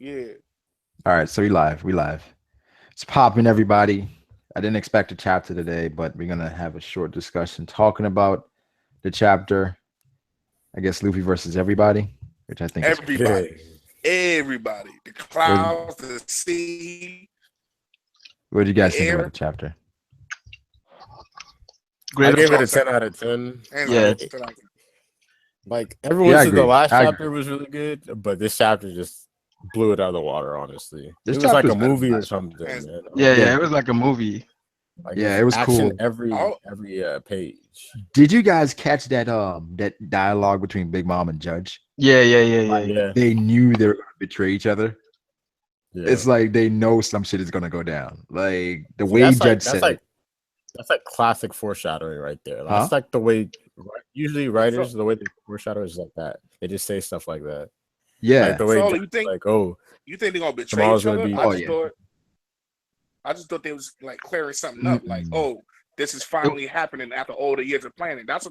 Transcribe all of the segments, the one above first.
Yeah. All right, so we live. We live. It's popping, everybody. I didn't expect a chapter today, but we're gonna have a short discussion talking about the chapter. I guess Luffy versus everybody, which I think is Everybody. Everybody. The what. clouds, the sea, What do you the guys think air. about the chapter? I Great. gave it a 10 out of 10. And Yeah. Like everyone Yeah, I said the agree. last I chapter was really good, but this chapter just blew it out of the water, honestly. This It was like chapter's a better than movie or last chapter. something, And- man. Yeah, Yeah. it was like a movie. Like Yeah, it's it was action cool. every Oh. page. Did you guys catch that dialogue between Big Mom and Judge? Yeah. Yeah. They knew they were gonna betray each other. Yeah. It's like they know some shit is gonna go down. Like the See, way that's Judge said it. that's like classic foreshadowing right there. Huh? That's like the way usually writers the way they foreshadow is like that. They just say stuff like that. Yeah. Like the way So Judge you is think like, oh, you think they're gonna betray tomorrow's each gonna other? be- Oh, yeah. I just thought they was like clearing something up. Like, Mm-mm. oh, this is finally happening after all the years of planning. That's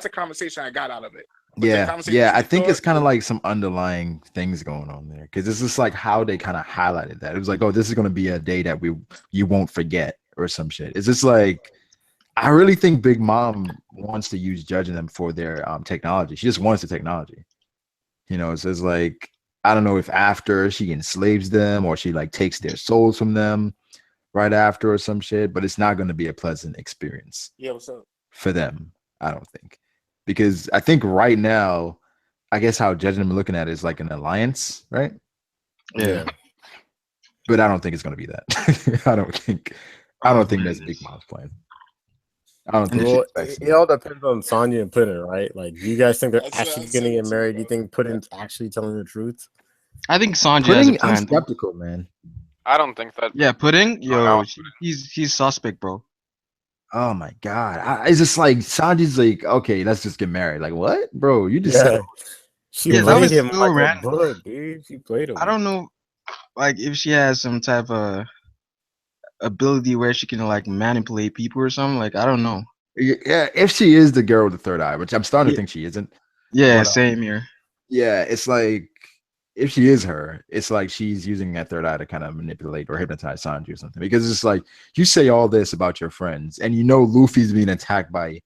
a conversation I got out of it. But the Yeah, conversation yeah. I you think it's thought- kind of like some underlying things going on there because it's just like how they kind of highlighted that. It was like, oh, this is gonna be a day that you won't forget or some shit. It's just like I really think Big Mom wants to use judging them for their technology. She just wants the technology. You know, it's just like I don't know if after she enslaves them or she like takes their souls from them right after or some shit, but it's not going to be a pleasant experience Yeah, what's up? for them. I don't think because I think right now, I guess how judging them looking at it is like an alliance, right? Yeah. But I don't think it's going to be that. I don't think that's Big Mom's plan. I don't think well, she expects it all depends on Sonya and Puddin, right? Like, do you guys think they're That's what actually I gonna said get too, married? Do you bro. think Puddin's actually telling the truth? I think Sanjay has a Pudding. I'm plan. skeptical, man. I don't think that. Yeah, Pudding. Yo, know. he's suspect, bro. Oh my god! It's just like Sanji's like, okay, let's just get married. Like what, bro? You just said She Yeah, that played was him so like random. a bud, dude. She played him. I don't know, like if she has some type of ability where she can like manipulate people or something. Like I don't know. yeah. If she is the girl with the third eye, which I'm starting to Yeah. think she isn't. Yeah, But, same here. Yeah, it's like if she is her, it's like she's using that third eye to kind of manipulate or hypnotize Sanji or something. Because it's like you say all this about your friends, and you know Luffy's being attacked by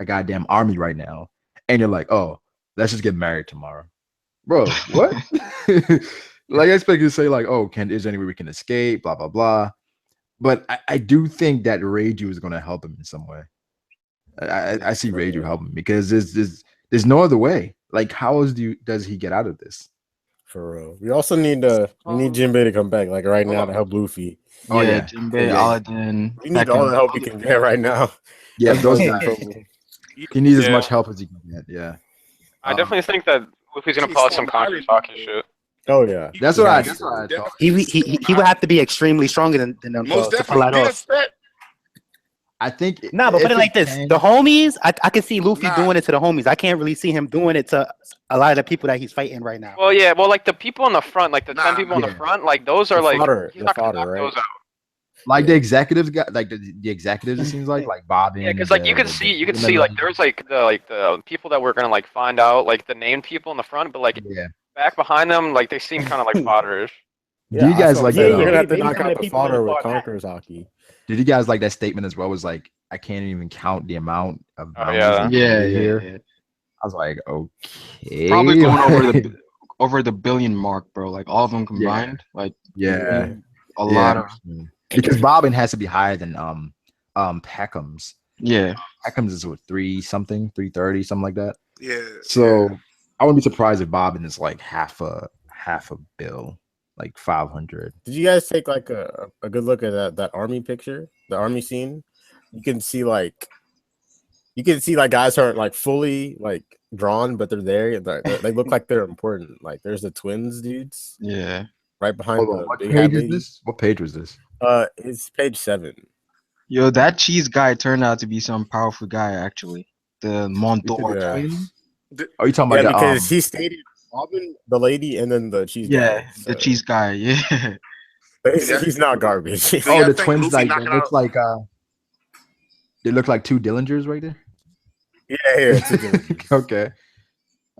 a goddamn army right now, and you're like, oh, let's just get married tomorrow, bro. What? Like I expect you to say like, oh, is there any way we can escape? Blah blah blah. But I do think that Reiju is going to help him in some way. I see Reiju helping because there's no other way. Like, how does he get out of this? For real. We also need Jinbei to come back, like right now, to help Luffy. Oh, yeah, yeah. Jinbei, Yeah. Aladdin. We need all the help we can get right now. Yeah, those in guys. trouble. He needs as Yeah. much help as he can get. Yeah, I definitely think that Luffy's gonna He's pull out some so married. Conquer Talkie shit. Oh yeah. that's what I He's thought. definitely He would have to be extremely stronger than them most to pull that definitely. off. I think. Nah, but if put it like this: can- the homies, I can see Luffy Nah. doing it to the homies. I can't really see him doing it to a lot of the people that he's fighting right now. Well, yeah, well, like the people in the front, like the 10 Nah, people in the yeah. front, like those are The like fodder, he's the not gonna fodder, knock right? those out. like the executives got like the executives. It seems like Bobbin. Yeah, because like you can see like there's like the people that we're gonna like find out like the named people in the front, but like Yeah. back behind them, like they seem kind of like fodders. Do you guys like yeah, that? you're gonna have to Maybe knock some out of the the people fodder that with fought back. Conqueror's Hockey. Did you guys like that statement as well? Was like I can't even count the amount of Oh, bounties yeah. in Yeah, here. yeah. I was like, okay, Probably going over the billion mark, bro. Like all of them Yeah. combined, like yeah. a lot of because Bobbin has to be higher than Peckham's. yeah. Peckham's is what 330, something like that. Yeah. So I wouldn't be surprised if Bobbin is like half a bill, like 500. Did you guys take like a good look at that army picture, the army scene? You can see like guys aren't like fully like drawn, but they're there. They look like they're important. Like there's the twins dudes Yeah. right behind Hold on, the what big page hat is lady. this? What page was this? It's page 7. Yo, that cheese guy turned out to be some powerful guy, actually. The Montour Yeah. twins. Are you talking Yeah, about because he stated Robin, the lady, and then the cheese. Yeah, guy, the so cheese guy. Yeah. He's not garbage. So oh, y'all the think twins Luffy like they knocking look out- like they look like two Dillingers right there. yeah, it's a different- Okay.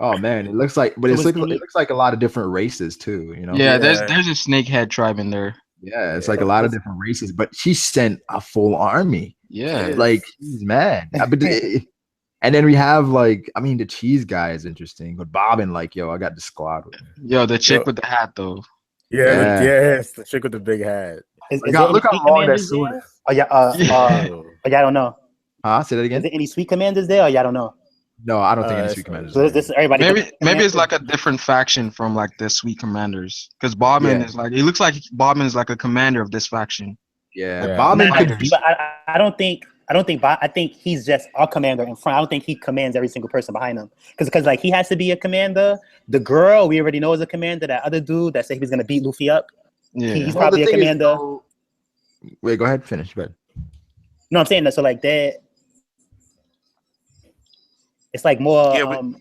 Oh man, it looks like, but So it was looks like a lot of different races too. You know. Yeah, Yeah. there's a snakehead tribe in there. Yeah, it's like a lot of different races, but she sent a full army. Yeah. Like she's mad. And then we have like, I mean, the cheese guy is interesting, but Bobbin, like, yo, I got the squad with me. Yo, the chick Yo. with the hat though. Yeah, Yeah. yes, the chick with the big hat. Is Look there how any sweet long that commanders suit there? is. Oh yeah, Oh. oh, y'all don't know. Huh? Say that Is again? there any sweet commanders there? Or y'all don't know. No, I don't think any It's sweet commanders. So this is everybody. Maybe it's like a different faction from like the Sweet Commanders. Because Bobbin Yeah. is like, it looks like Bobbin is like a commander of this faction. Yeah, Yeah. Bobbin Nah, could be. but I don't think. I think he's just our commander in front. I don't think he commands every single person behind him. Because like he has to be a commander. The girl we already know is a commander. That other dude that said he was gonna beat Luffy up. Yeah. He's Well, the probably a thing is, commander. though- Wait, go ahead, finish. Go ahead. No, I'm saying that. So like that, it's like more. Yeah, but-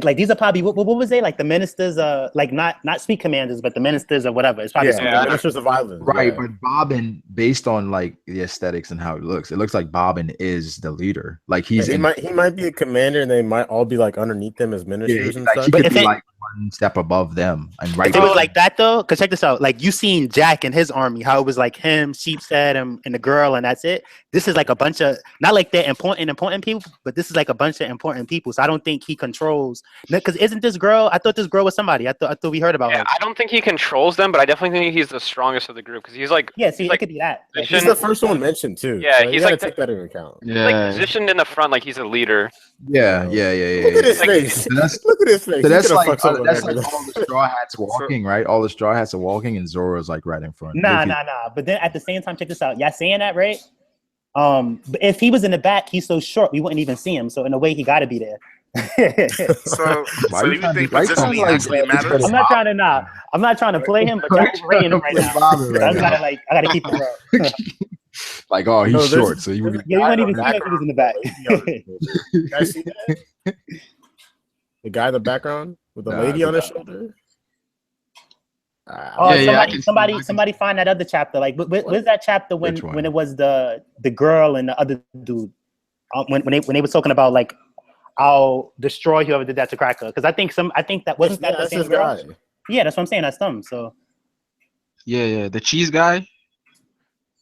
like these are probably what was they like the ministers? Like not sweet commanders, but the ministers or whatever. It's probably Yeah, something the like Ministers of Islands. Right, yeah. but Bobbin, based on like the aesthetics and how it looks like Bobbin is the leader. Like he's he might be a commander, and they might all be like underneath them as yeah, ministers and like, stuff. he But could if be it- like one step above them and right. If it was below like that though, because check this out. Like you seen Jack and his army, how it was like him, Sheepshead, and the girl, and that's it. This is like a bunch of not like they're important people, but this is like a bunch of important people. So I don't think he controls. Because isn't this girl? I thought this girl was somebody. I thought we heard about Yeah, her. I don't think he controls them, but I definitely think he's the strongest of the group because he's like, Yeah, see, he's it like could be that. Like, He's the first one mentioned too. Yeah, so you he's gotta like the- take that into account. Yeah. positioned in the front like he's a leader. Yeah. Look at his Like- face. So that's Look at his face. so He that's could've like fucked someone that's over like there. all the straw hats walking, right? All the straw hats are walking, and Zoro's like right in front. nah. Luffy- But then at the same time, check this out. Y'all saying that right? But if he was in the back, he's so short, we wouldn't even see him. So in a way, he got to be there. So, Why so you do you trying to- think why you trying positioning to, like, actually it's matters? better- I'm not trying to I'm not trying to play him, but y'all overrating him right now. Bobbin right I now. gotta I gotta keep him real. Like, oh, he's No, there's- short, so you would. Yeah, you wouldn't even see him if he was in the back. You guys see that? The guy in the background with the Nah, lady on his nah. shoulder. Oh, Yeah, I can see- somebody find that other chapter. Like, where's that chapter Which one? when it was the girl and the other dude? When they were talking about like, I'll destroy whoever did that to Cracker. Because I think that wasn't that the That's same his girl? guy. Yeah, that's what I'm saying. That's them. So Yeah. The cheese guy.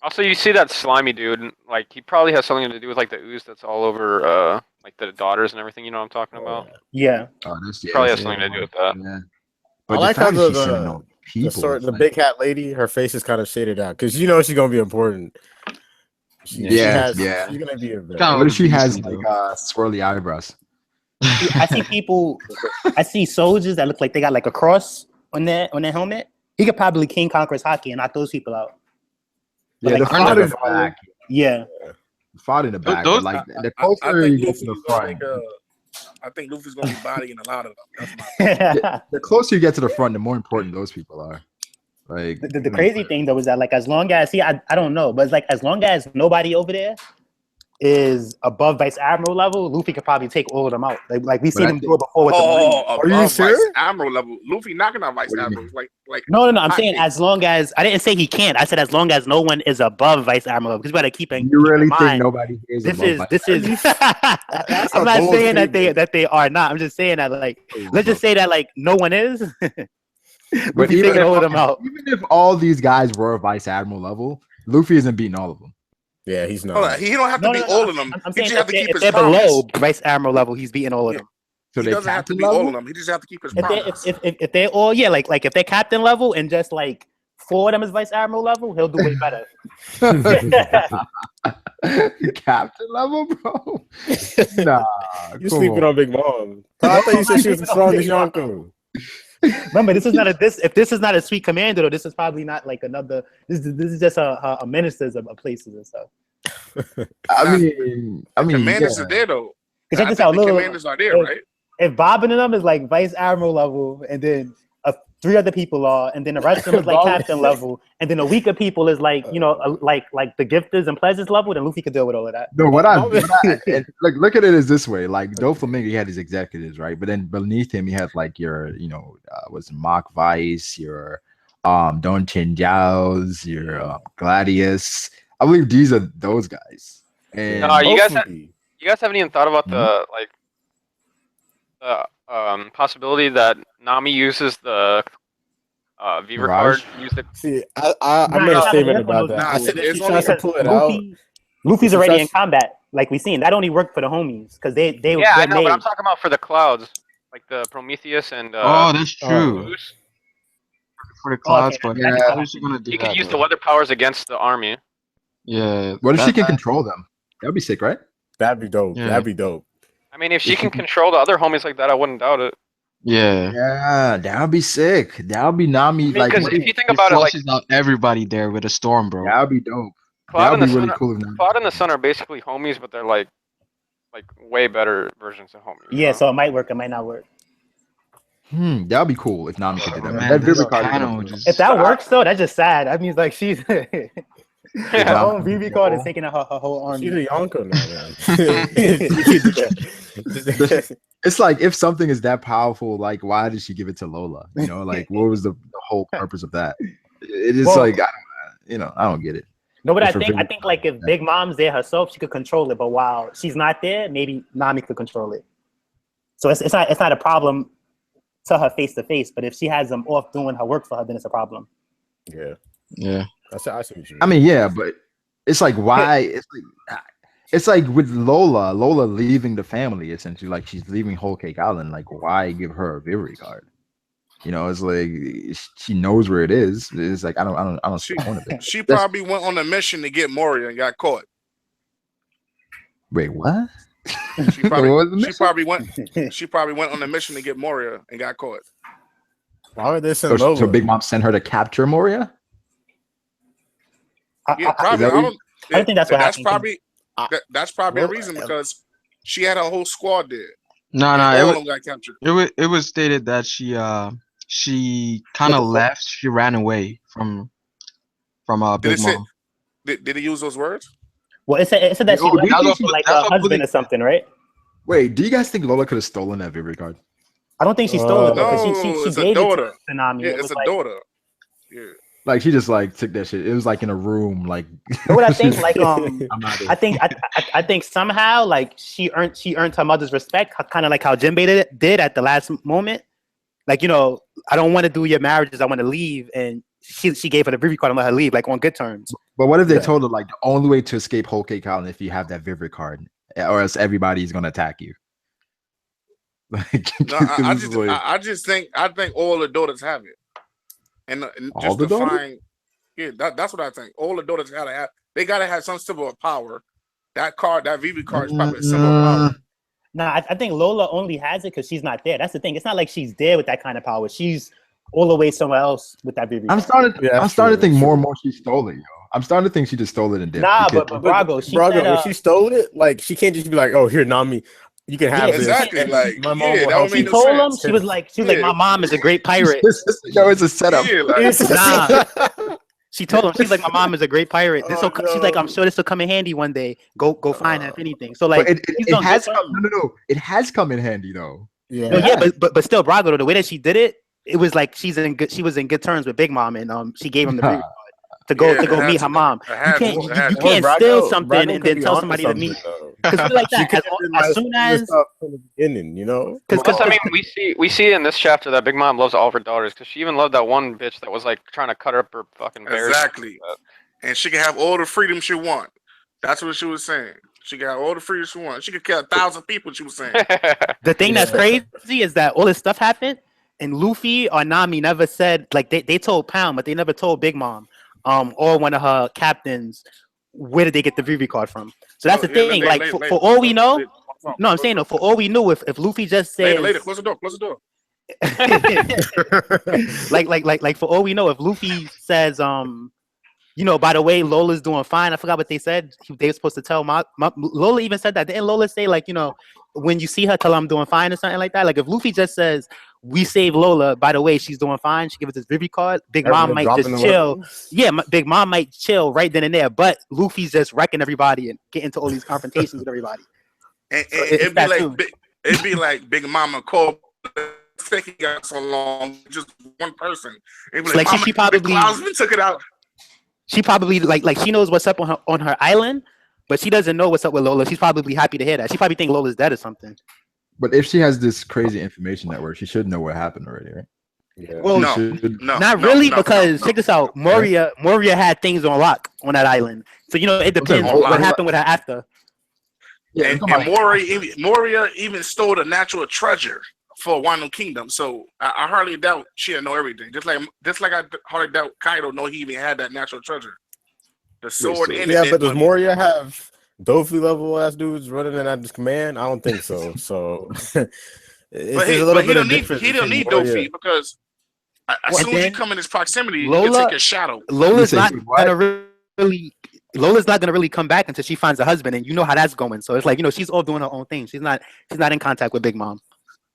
Also, you see that slimy dude, and, like he probably has something to do with like the ooze that's all over, like the daughters and everything. You know what I'm talking about? yeah, Oh, this Probably has yeah, something to do with that. Yeah. I But like the how fact the- she's sending the- out people, The like- big hat lady, her face is kind of shaded out because you know she's gonna be important. Yeah. She's gonna be a villain. Kinda What if she has beastly, like though. swirly eyebrows? I see people. I see soldiers that look like they got like a cross on their helmet. He could probably King Conqueror's hockey and knock those people out. Yeah, like, the fought in the Arnold- back. Yeah, Fought in the back. Those- But like the I closer think you get to the Luffy's gonna front, make I think Luffy's gonna be bodying a lot of them. That's my the closer you get to the front, the more important those people are. Like the crazy thing though is that like as long as I don't know, but it's like as long as nobody over there is above Vice Admiral level, Luffy could probably take all of them out. Like we seen I him think- do it before with the Marines. Are you sure? Vice Admiral level. Luffy knocking out Vice What do you Admiral. mean? Like No, I'm I saying think- as long as I didn't say he can't. I said as long as no one is above Vice Admiral because we gotta keep in you really in think mind. nobody is This above is Vice this is. That's I'm a not bold saying statement. that they are not. I'm just saying that like Admiral? let's just say that like no one is. But Luffy even taking all of if, them out. even if all these guys were Vice Admiral level, Luffy isn't beating all of them. Yeah, he's not. hold on, he don't have to be all of them. I'm He saying just have if to keep if his they're promise. below Vice Admiral level, he's beating all of Yeah. them. So He they doesn't have to captain be all level? of them. He just have to keep his If they promise. if they're all like if they're captain level and just like 4 of them is Vice Admiral level, he'll do way better. Captain level, bro? Nah, You come sleeping on Big Mom. I thought you said she was the strongest Yonko. Remember, this is not if this is not a sweet commander, though, this is probably not like another. This is just a ministers of places and stuff. I mean, Commanders yeah. are there though. Because I check this think out, the look, commanders are there, right? if Bob and them is like Vice Admiral level, and then 3 other people are, and then the rest of them is like Bob- captain level, and then the weaker people is like like the gifters and pleasures level, then Luffy could deal with all of that. No, and look at it as this way. Like Doflamingo, he had his executives, right? But then beneath him, he had like your, was Mock Vice, your Don Chinjaos, your Gladius. I believe these are those guys. And No, you guys Hopefully. haven't even thought about the like possibility that Nami uses the Viver card. Mirage? Use the See, I Nah, made it's a not statement gonna work about on those that. I Nah, said if it's she only tries to pull it out, Luffy's if she already in tries- combat, like we seen. That only worked for the homies because yeah, I they're know, but I'm made. talking about for the clouds, like the Prometheus and Oh, that's true. Zeus. For the Oh, clouds, okay, but that can Yeah. how happen. is she gonna do He could that? use the Though? weather powers against the army. Yeah. What if she that- can that- control them? That'd be sick, right? that'd be dope. Yeah. That'd be dope. I mean, if she If can she can- control the other homies like that, I wouldn't doubt it. Yeah. Yeah, that'd be sick. That'd be Nami. I mean, Like, because what if if- you think It about it, like flushes out everybody there with a storm, bro. that'd be dope. Cloud That'd and be the really Sun, cool. If Nami Cloud and the Sun are basically homies, but they're like way better versions of homies. you Yeah, know? so it might work. It might not work. That'd be cool if Nami could do that. Man, That this Vivid card is panel gonna- just- If that works, though, that's just sad. That means like she's her Yeah. own VV card is taking out her whole army. She's a Yonko now, man. It's like if something is that powerful, like why did she give it to Lola? You know, like what was the whole purpose of that? It is Well- like I don't get it. No, but It's I for think Vivid like if yeah. Big Mom's there herself, she could control it. But while she's not there, maybe Nami could control it. So it's not a problem to her face to face. But if she has them off doing her work for her, then it's a problem. Yeah, Yeah. I see what you mean. I mean, yeah, but it's like why it's like with Lola leaving the family essentially, like she's leaving Whole Cake Island. Like, why give her a Vivi card? You know, it's like she knows where it is. It's like I don't see the point of it. She probably went on a mission to get Moria and got caught. Wait, what? She What was the probably mission? she probably went on a mission to get Moria and got caught. Why would they send So, Lola? so Big Mom sent her to capture Moria? Yeah, probably. that I what don't. I don't think that's what That's happened. probably that's probably a Well, reason because she had a whole squad there. No, All no. of them got captured. It was stated that she kind of left. She ran away from Did Big it say? Mom. Did he use those words? Well, it said that she Oh, left that's with, like that's her what husband bullying- or something, right? Wait, do you guys think Lola could have stolen that Vivi card? I don't think she stole it No, because she it's a gave it daughter. to Nami. Yeah, It it's was a like, daughter. Yeah. Like she just like took that shit. It was like in a room. Like you know what I think? Like I'm not I think somehow like she earned her mother's respect, kind of like how Jinbei did at the last moment. Like, you know, I don't want to do your marriages. I want to leave, and she gave her the Vivi card and let her leave, like on good terms. But what if they Yeah. told her like the only way to escape Whole Cake Island if you have that Vivid card, or else everybody's gonna attack you? Like, No, I I think all the daughters have it, and All just the to daughters? find, yeah, that's what I think. All the daughters gotta have. They gotta have some symbol of power. That card, that VV card, is probably a symbol of power. Nah, I think Lola only has it because she's not there. That's the thing. It's not like she's there with that kind of power. She's all the way somewhere else with that Vivi I'm card. starting. Yeah, I'm that's starting true, to think that's more true. and more she stole it, yo. I'm starting to think she just stole it and did. Nah, because- but Brago, she Brago, said, if she stole it, like she can't just be like, "Oh, here, Nami, you can have Yeah, this." exactly, and like, my mom yeah, will that help would she make you." no told him, sense. she was like, Yeah. my mom is a great pirate. Yo, it's a setup. Yeah, like, Nah. She told him, she's like, my mom is a great pirate. Oh, She's like, no. I'm sure this will come in handy one day. Go find her if anything. So like, But he's it on has good come. terms. No. It has come in handy though. Yeah, No, yeah, but still, Brago, though, the way that she did it, it was like she was in good terms with Big Mom, and she gave him the Vivi card to go Yeah, it had meet to her be. mom. It had You to, can't it had you to. can't Brago- steal something Brago and could then be tell onto somebody to meet. something, though. Because like She that, could have been, as like, soon stealing as stuff from the beginning, you know. Because I mean, we see in this chapter that Big Mom loves all of her daughters. Because she even loved that one bitch that was like trying to cut up her fucking bears. Exactly. And she can have all the freedom she want. That's what she was saying. She can have all the freedom she wants. She could kill 1,000 people. She was saying. the thing that's Yeah. crazy is that all this stuff happened, and Luffy or Nami never said, like they told Pound, but they never told Big Mom, or one of her captains, where did they get the Vivi card from? So that's the thing. Like for all we know, no, I'm saying, no, for all we know, if Luffy just says, Later, close the door. Close the door. like for all we know, if Luffy says, you know, by the way, Lola's doing fine. I forgot what they said. They were supposed to tell Lola even said that. Didn't Lola say, like, you know, when you see her, tell her I'm doing fine or something like that? Like if Luffy just says, we saved Lola, by the way, she's doing fine. She gives us this Vivi card. Big Mom might just chill. Yeah, Big Mom might chill right then and there. But Luffy's just wrecking everybody and getting into all these confrontations with everybody. And So it'd be like Big Mama called. Taking out so long, just one person. It'd be Like, Mama, she the probably- Cloudesman took it out. She probably like she knows what's up on her island, but she doesn't know what's up with Lola. She's probably happy to hear that. She probably think Lola's dead or something. But if she has this crazy information network, she should know what happened already, right? Yeah. Well, No, should. no, not no, really, no, because no, check this out. Moria had things on lock on that island. So you know it I'm saying depends Moria- what happened with her after. Yeah, And, Moria even stole the natural treasure for Wano Kingdom. So I hardly doubt she'll know everything. Just like I hardly doubt Kaido know he even had that natural treasure. The sword so- in Yeah, it. but does Moria have Dofi level ass dudes running in at his command? I don't think so. So it's But just he, a little but he bit don't of need difference. he don't between need Moria. Dofi because as And soon as you then come in his proximity, you Lola- can take his shadow. Lola's say not what? gonna Lola's not gonna really come back until she finds a husband, and you know how that's going. So it's like, you know, she's all doing her own thing. She's not in contact with Big Mom.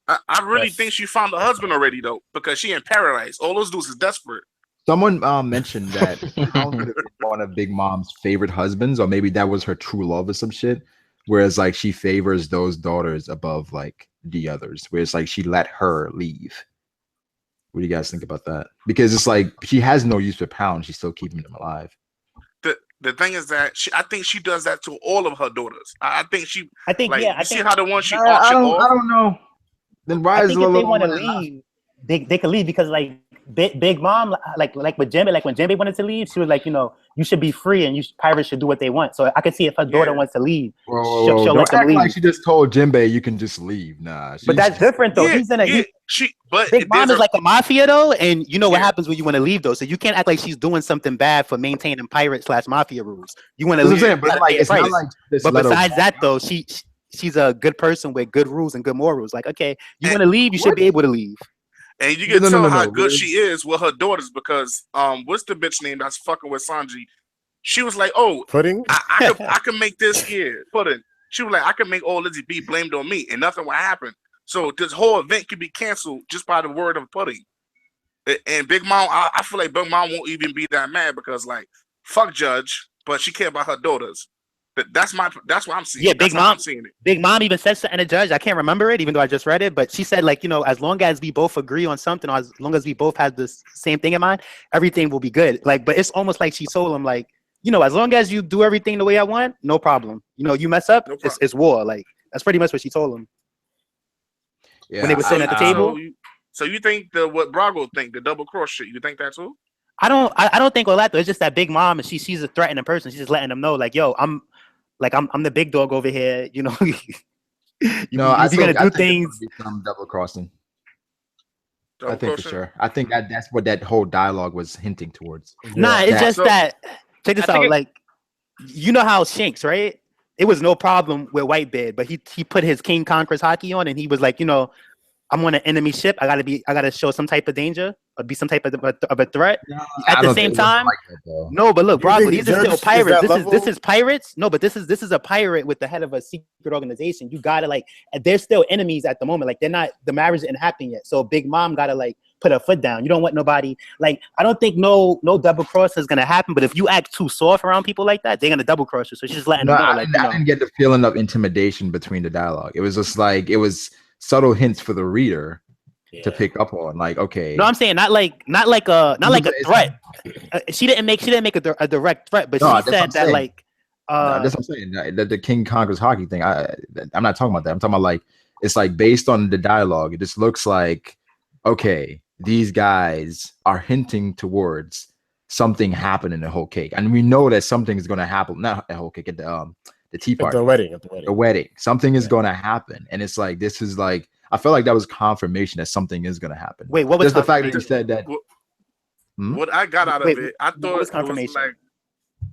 I really Yes. think she found a husband already though, because she in paradise. All those dudes is desperate. Someone mentioned that Hound could have been one of Big Mom's favorite husbands, or maybe that was her true love or some shit. Whereas like she favors those daughters above like the others. Whereas like she let her leave. What do you guys think about that? Because it's like she has no use for Pound. She's still keeping them alive. The thing is that I think she does that to all of her daughters. I think she I think like yeah. I you see think how the one she I auctioned off. don't know. Then why I is think if Lola they want to the one that- leave, they could leave because like Big Mom, like with Jimmy, like when Jimmy wanted to leave, she was like, you know, you should be free and pirates should do what they want. So I could see if her daughter Yeah. wants to leave, Whoa, she'll don't let them act leave. like she just told Jinbei you can just leave. Nah, But that's different though. Yeah, He's in a yeah, but Big Mom there's is like a mafia though, and you know what Yeah. happens when you want to leave though. So you can't act like she's doing something bad for maintaining pirate/mafia rules. You want to That's what I'm leave, saying, but you gotta like pay a it's not price. like this. But let her besides walk that out. though, she's a good person with good rules and good morals. Like, okay, you And want to leave, you should be able to leave. And you can No, tell no, how no. good she is with her daughters because what's the bitch name that's fucking with Sanji? She was like, oh, Pudding? I can make this pudding. She was like, I can make all Lizzie be blamed on me and nothing will happen. So this whole event could be canceled just by the word of pudding. And Big Mom, I feel like Big Mom won't even be that mad because like fuck Judge, but she care about her daughters. That's what I'm seeing. Yeah, That's how I'm seeing it. Big Mom even said something to Judge. I can't remember it, even though I just read it. But she said, like, you know, as long as we both agree on something, or as long as we both have this same thing in mind, everything will be good. Like, but it's almost like she told him, like, you know, as long as you do everything the way I want, no problem. You know, you mess up, No problem. it's war. Like, that's pretty much what she told him. Yeah, when they were sitting at the table? So you think what Brago think, the double cross shit, you think that too? I don't think all that though. It's just that Big Mom, and she's a threatening person. She's just letting them know, like, yo, I'm the big dog over here. You know, I you're gonna do think things. there's some double crossing. Double I think for crossing? sure. I think that's what that whole dialogue was hinting towards. Nah, it's Yeah. just So- that. Check this I think out. Like, you know how Shanks, right? It was no problem with Whitebeard, but he put his King Conquerors hockey on, and he was like, you know, I'm on an enemy ship. I gotta show some type of danger or be some type of a threat. At the same time, no, but look, You Bravo, think these are Judge still is pirates. that This level? is pirates. No, but this is a pirate with the head of a secret organization. You gotta like, they're still enemies at the moment. Like, they're not, the marriage didn't happen yet. So Big Mom gotta like put her foot down. You don't want nobody like, I don't think no double cross is gonna happen. But if you act too soft around people like that, they're gonna double cross you. So she's just letting them know, like, I didn't get the feeling of intimidation between the dialogue. It was just like it was subtle hints for the reader to pick up on. Like, okay, no, I'm saying not like a threat. She didn't make a direct threat, but No, she that's what said I'm that saying. like that's what I'm saying. The King Conquers hockey thing. I'm not talking about that. I'm talking about like it's like based on the dialogue. It just looks like okay, these guys are hinting towards something happening in the whole cake, and we know that something is going to happen. Not the whole cake at the tea At party, the wedding. the wedding. Something is going to happen, and it's like this is like I feel like that was confirmation that something is going to happen. wait, what was Just the fact that you confirmation? said that. What I got out of Wait, it, I what thought was it was confirmation? like,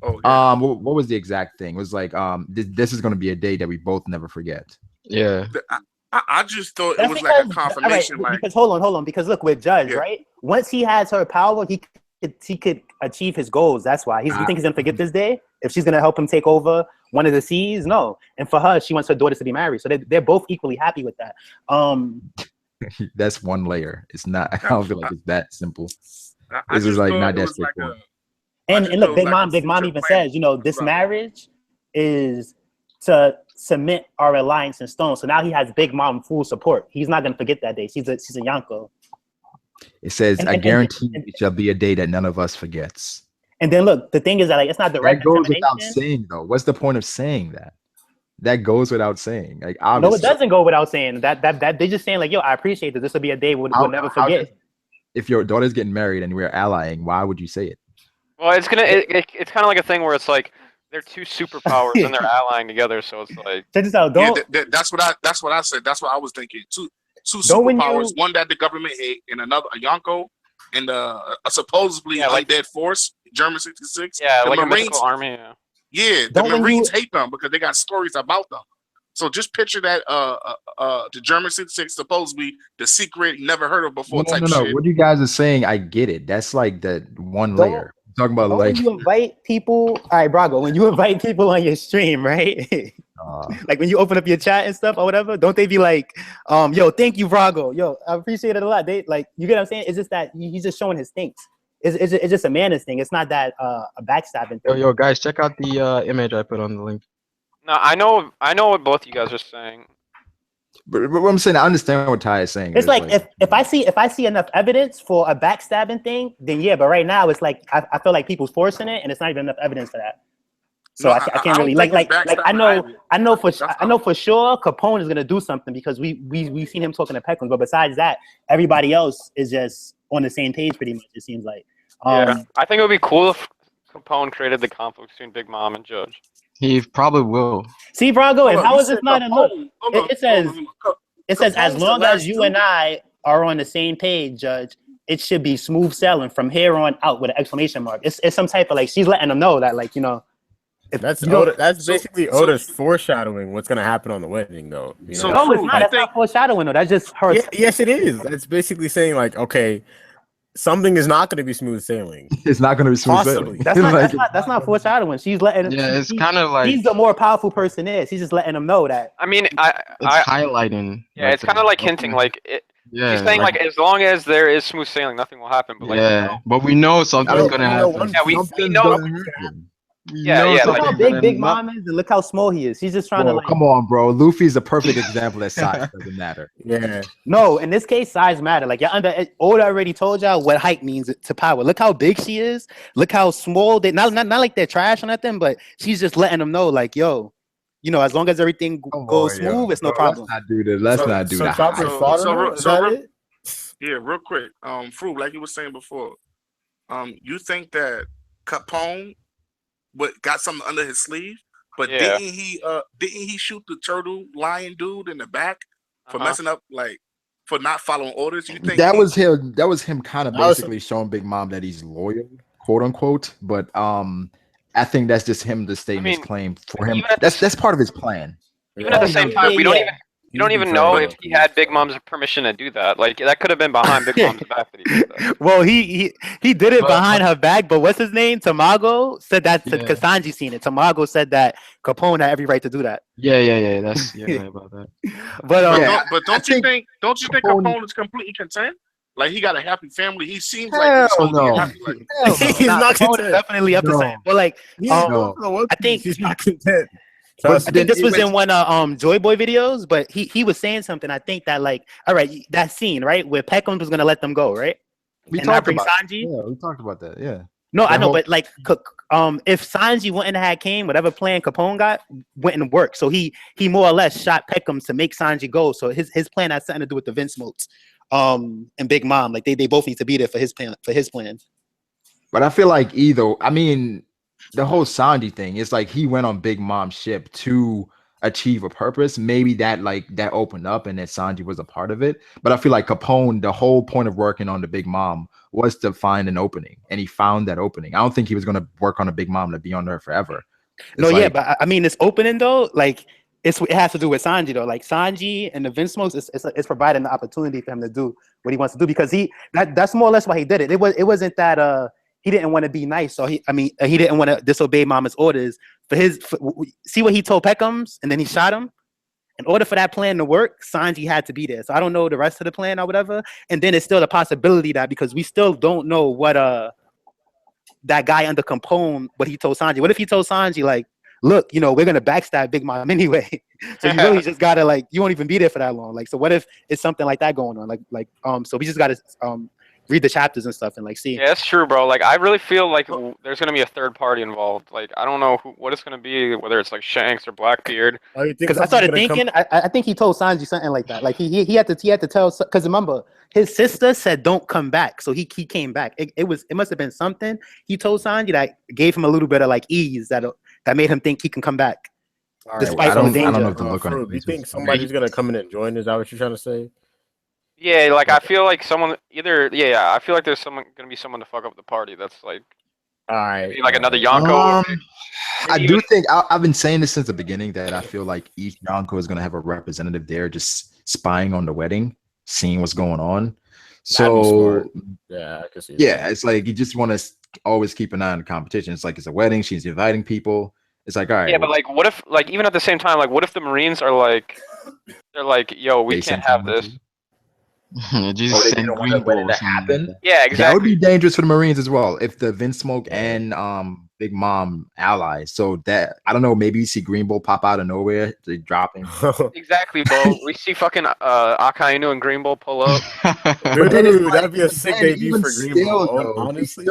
oh, yeah. What was the exact thing? It was like this is going to be a day that we both never forget. Yeah. I just thought it That's was like a because- confirmation. all right, Like, because hold on, because look, with Judge, Yeah. right? Once he has her power, he could achieve his goals. That's why you think he's gonna forget this day if she's gonna help him take over one of the seas. No, and for her, she wants her daughters to be married, so they're both equally happy with that. That's one layer. It's not. I don't feel like it's that simple. I This is just like thought not it that was like straightforward. And just look, thought Big it was Mom, like a Big Mom future even plan. says, you know, this Right. marriage is to cement our alliance in stone. So now he has Big Mom full support. He's not gonna forget that day. She's a Yonko. It says, And- "I and- guarantee and- it shall be a day that none of us forgets." And then look, the thing is that like it's not direct That goes without incrimination. saying, though. What's the point of saying that? That goes without saying. Like No, it obviously, doesn't go without saying that they're just saying like, yo, I appreciate this. This will be a day we'll never forget. if your daughter's getting married and we're allying, why would you say it? Well, it's it's kind of like a thing where it's like they're two superpowers and they're allying together, so it's like Check this out. Yeah, Don't that's what I said. That's what I was thinking. Two Don't when superpowers, you- one that the government hate, and another a Yonko, and a supposedly like- undead force, German 66. yeah, the like a Marines, mythical army. Yeah. yeah, the Don't when Marines you- hate them because they got stories about them. So just picture that the German 66 supposedly the secret you never heard of before No, type no, no. shit. What you guys are saying, I get it. That's like the one Don't- layer. I'm talking about Don't like when you invite people, all right, Brago, when you invite people on your stream, right? Like when you open up your chat and stuff or whatever, don't they be like, yo, thank you, Brago. Yo, I appreciate it a lot. They like, you get what I'm saying? It's just that he's just showing his things. It's just a manners thing. It's not that a backstabbing thing. Yo, guys, check out the image I put on the link. No, I know what both you guys are saying. but what I'm saying, I understand what Ty is saying. It's like if I see enough evidence for a backstabbing thing, then yeah. But right now, it's like I feel like people's forcing it, and it's not even enough evidence for that. So No, I can't don't really think like it's I know backstabbing. I know for That's I know for sure Capone is gonna do something because we seen him talking to Peckham, but besides that, everybody else is just on the same page pretty much. It seems like. Yeah, I think it would be cool if Capone created the conflict between Big Mom and Judge. He probably will. See, Brago, and Hold on, how you is this said not a look? Capone. Hold on, It says hold on. it says as Capone's the long as last you dude. and I are on the same page, Judge, it should be smooth sailing from here on out with an exclamation mark. It's some type of like she's letting them know that like if That's you don't- Oda, that's so- basically so- Oda's foreshadowing what's gonna happen on the wedding, though. You know? So- no, it's True, not. I That's think- not foreshadowing though. That's just her. Yes, it is. That's basically saying like, okay, something is not going to be smooth sailing. it's not going to be smooth Possibly. sailing. That's not foreshadowing. She's letting. Yeah, it's kind of like He's the more powerful person is. She's just letting them know that. I mean, it's I highlighting. yeah, it's kind of like hinting, like yeah, she's saying like as long as there is smooth sailing, nothing will happen. But like, yeah, but we know something's know- gonna you know happen. one- yeah, we Something's know. gonna happen. We Yeah, know yeah, Look like- how something's big Big gonna- Mom is, and look how small he is. She's just trying to Bro, like. come on, bro. Luffy's a perfect example that size doesn't matter. Yeah. No, in this case, size matter. Like Oda already told y'all what height means to power. Look how big she is. Look how small they not like they're trash or nothing, but she's just letting them know, like, yo, as long as everything Come goes on, yo. smooth, it's no Bro, problem. Let's not do this. Let's not do that. Chopper So- fought so him, real- is so that real- it? Yeah, real quick. Fruit, like you were saying before. You think that Capone got something under his sleeve? But Yeah. didn't he shoot the turtle lion dude in the back for Uh-huh. messing up, like for not following orders? You think That was him. That was him kind of That was- basically showing Big Mom that he's loyal, quote unquote. But I think that's just him to stating his mean, claim for him. even at the That's part of his plan. even at the same time, we don't even know if he had Big Mom. Mom's permission to do that. Like that could have been behind Big Mom's back that he did that. Well, he did it But- behind her back, but what's his name? Tamago said that Yeah. Kasanji seen it. Tamago said that Capone had every right to do that. Yeah. That's right about that. But Yeah. Don't you think Capone- Capone is completely content? Like he got a happy family. He seems Hell like he's no. happy. Like, He's not Capone is content. definitely up to No. something. But like, No. I think- he's not content. But Trust I me. think this it was was- in one of Joy Boy videos, but he was saying something. I think that like, all right, that scene right where Peckham was gonna let them go, right? We And not talked bring about. Sanji. Yeah, we talked about that. Yeah. No, I That know, whole- but like, if Sanji wouldn't have came, whatever plan Capone got wouldn't work. So he more or less shot Peckham to make Sanji go. So his plan has something to do with the Vince Motes, and Big Mom. Like they both need to be there for his plan. But I feel like the whole Sanji thing is like he went on Big Mom's ship to achieve a purpose. Maybe that opened up and that Sanji was a part of it. But I feel like Capone, the whole point of working on the Big Mom was to find an opening, and he found that opening. I don't think he was going to work on a Big Mom to be on her forever. No, It's yeah, like- but I mean, this opening though, like it has to do with Sanji though. Like Sanji and the Vince Motes, it's providing the opportunity for him to do what he wants to do because that's more or less why he did it. It wasn't that he didn't want to be nice, so he didn't want to disobey Mama's orders. See what he told Peckhams, and then he shot him. In order for that plan to work, Sanji had to be there. So I don't know the rest of the plan or whatever. And then it's still a possibility that because we still don't know what that guy under Capone, what he told Sanji. What if he told Sanji like, look, we're gonna backstab Big Mom anyway. So you really just gotta you won't even be there for that long. Like, so what if it's something like that going on? So we just gotta read the chapters and stuff and like see. Yeah, that's true, bro. Like, I really feel like there's gonna be a third party involved. Like, I don't know what it's gonna be, whether it's like Shanks or Blackbeard. Because I started thinking, I think he told Sanji something like that. Like he had to tell, because remember his sister said don't come back, so he came back. It must have been something he told Sanji that gave him a little bit of like ease that made him think he can come back. Despite I don't danger. know if the look on his You face think was- somebody's gonna come in and join? Is that what you're trying to say? Yeah, like I feel like someone I feel like there's gonna be someone to fuck up the party. That's like All right, maybe like another Yonko. I do think I've been saying this since the beginning that I feel like each Yonko is going to have a representative there just spying on the wedding, seeing what's going on. So yeah, I can see. yeah, it's like you just want to always keep an eye on the competition. It's like it's a wedding, she's inviting people. It's like, all right. Yeah, but like, what if like even at the same time, like, what if the Marines are like, they're like, yo, we they can't send have someone this. to- Just they send don't want the green wedding balls. to happen. Yeah, That would exactly. be dangerous for the Marines as well if the Vince Smoke and Big Mom allies. So that I don't know, maybe you see Green Bull pop out of nowhere, they dropping. Exactly, bro. We see fucking Akainu and Green Bull pull up. Dude, then it's like- that'd be a sick then debut even for Green still, Bull. though, Honestly,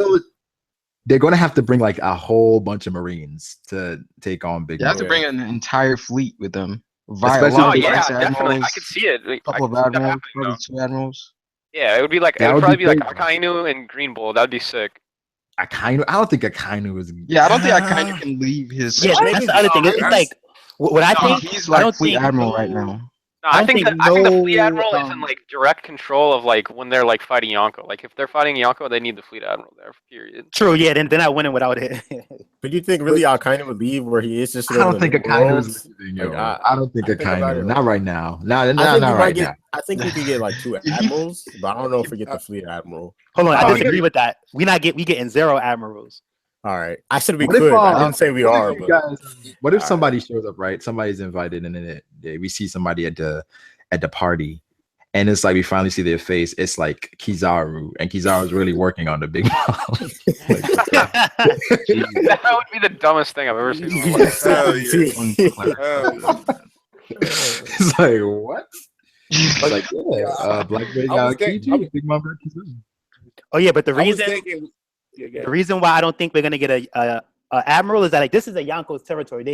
they're gonna have to bring like a whole bunch of Marines to take on Big You have Mom. to bring an entire fleet with them. Especially Oh with yeah, Vice definitely. I could see it. A I couple of could see that admirals, happening, probably though. 2 admirals. Yeah, it would be like That it would would probably be be like crazy. Akainu and Green Bull. That'd be sick. I don't think Akainu is. Yeah, I don't think Akainu can leave his. Yeah, that's the other thing. It's like what I think. He's I like don't fleet think admiral right now. No, I I don't think think the fleet admiral is no, in like direct control of like when they're like fighting Yonko. Like if they're fighting Yonko, they need the fleet admiral there. Period. True, yeah. Then I winning without it. but you think really Akainu would leave where he is just? to I go don't to think the New Akainu Worlds? is leaving. Yo. Like, I don't think I think about Akainu. it. Not right now. Not I think not we right might now. I think we could get like 2 admirals, but I don't know if we get the fleet admiral. Hold on, I Oh, disagree with that. We getting 0 admirals. All right, I said we What if, could. I didn't say we what if are. you But guys- what if All somebody shows up, right? Somebody's invited, and then we see somebody at the party, and it's like we finally see their face. It's like Kizaru, and Kizaru's really working on the Big Mom. That would be the dumbest thing I've ever seen. In my life. Hell yeah. It's like what? It's like yeah, Blackbeard I was got key thinking- too. Big Mom got Kizaru. Oh yeah, but the I was reason thinking, the reason why I don't think we're gonna get a admiral is that like this is a Yonko's territory.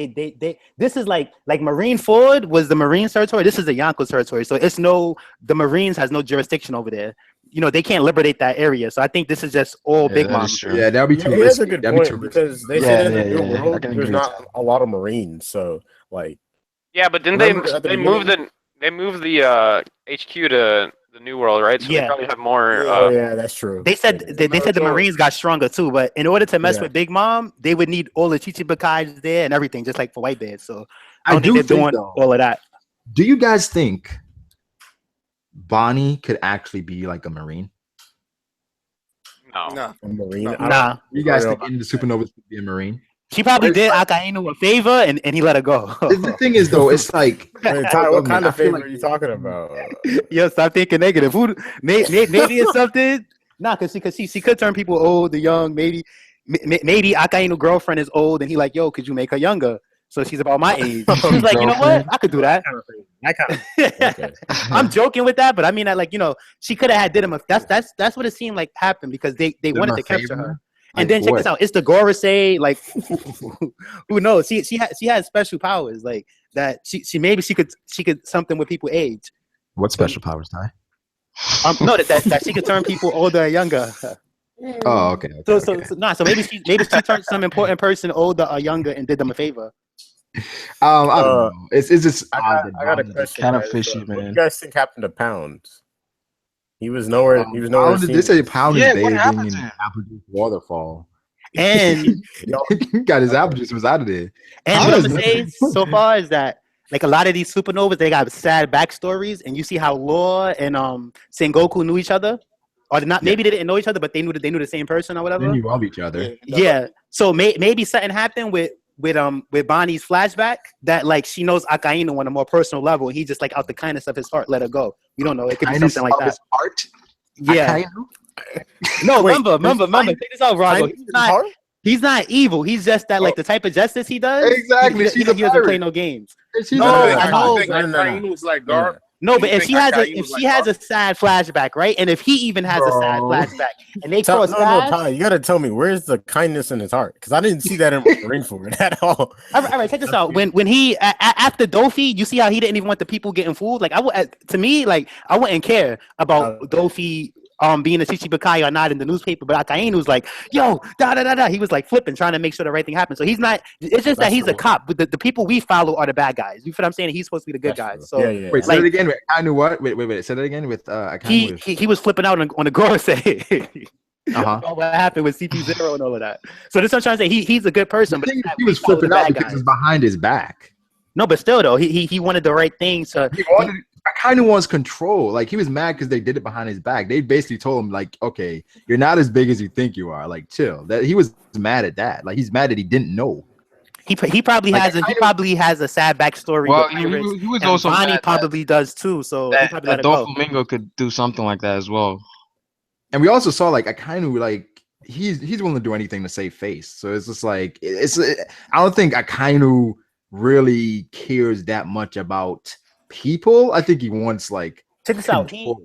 This is like Marine Ford was the Marine territory. This is a Yonko's territory. So the Marines has no jurisdiction over there. You know, they can't liberate that area. So I think this is just all Yeah, Big that Mom. is true. Yeah, that would be too he has a risky. good That'd be point too risky. because they Yeah, said in the yeah, New yeah. I World can there's agree not a lot of Marines. So like, Yeah, but didn't Remember at the they move the HQ to the New World, right? So they Yeah. probably have more. oh yeah, that's true. They said they said the Marines got stronger too, but in order to mess Yeah. with Big Mom, they would need all the Chichibukais there and everything, just like for Whitebeard. So I I don't do think they're think, doing though, all of that. do you guys think Bonnie could actually be like a Marine? No. no. A Marine. No. I don't- Nah, You guys Real. think in the Supernovas could be a Marine? she probably But did it's Akainu a favor and he let her go. The thing is, though, it's like Wait, Ty, what kind I of feel favor like- are you talking about? Yo, stop thinking negative. Maybe it's something. Nah, cause she could turn people old or young. Maybe Akainu girlfriend is old and he like, yo, could you make her younger? So she's about my age. She's like, you know what? I could do that. That kind of okay. I'm joking with that, but I mean that like, you know, she could have had did him. That's what it seemed like happened because they wanted to capture her. And then check this out. It's the Gorosei, like who knows? She has special powers like that. She could something with people age. What special powers, Ty? No, that she could turn people older or younger. Oh, okay. So maybe she turned some important person older or younger and did them a favor. I don't know. It's just I odd. got a that question. Kind of guys. fishy, What do man. you guys think happened to Pound? He was nowhere. He was nowhere. Pound, they say Pound Yeah, is what bathing happened in to him? apple juice waterfall. And He got his apple juice was out of there. And How what I'm does gonna say that- so far is that like a lot of these supernovas, they got sad backstories, and you see how Law and Sengoku knew each other, or not. Maybe they didn't know each other, but they knew the same person or They whatever. knew of each other. Yeah. So maybe something happened with Bonnie's flashback that like she knows Akainu on a more personal level. He just like out the kindness of his heart let her go. You don't know. It could be Kindness something like of that. his art. Yeah. Akainu? No, Wait, remember. Check this out, Rago. He's not evil. He's just that like the type of justice he does. Exactly. He She's doesn't a play pirate. no games. And she's No, a I pirate. know. I think Akainu was like Gar. No, You but if think she has Akainu if was she like has a sad flashback, right? And if he even has a sad Bro. flashback, and they No, cross paths, Ty, you gotta tell me where's the kindness in his heart? Because I didn't see that in Rainford at all. all right, check this out. When he after Dofi, you see how he didn't even want the people getting fooled. Like to me, like I wouldn't care about Dofi being a Shichibukai or not in the newspaper, but Akainu's like, yo, da da da da. He was like flipping, trying to make sure the right thing happens. So he's not. It's just that That's he's a true. cop. But the people we follow are the bad guys. You feel what I'm saying? He's supposed to be the good That's guys. true. So yeah. Wait, say like- that again. Wait, Akainu what? Wait. Say that again with Akainu. he was flipping out on the Gorosei. Uh-huh. About what happened with CP0 and all of that. So this is what I'm trying to say. He's a good person, but He was flipping out because it's behind his back. no, but still though, he wanted the right thing. So Akainu wants control. Like he was mad because they did it behind his back. They basically told him like, okay, you're not as big as you think you are. Like chill. That he was mad at that. Like he's mad that he didn't know. he probably Like, he has a sad backstory. Well, with he pirates, was and also Bonnie mad probably does too. So he that, probably let that it go. Doflamingo could do something like that as well. And we also saw like Akainu like he's willing to do anything to save face. So it's just like I don't think Akainu really cares that much about people. I think he wants like Check this out. control.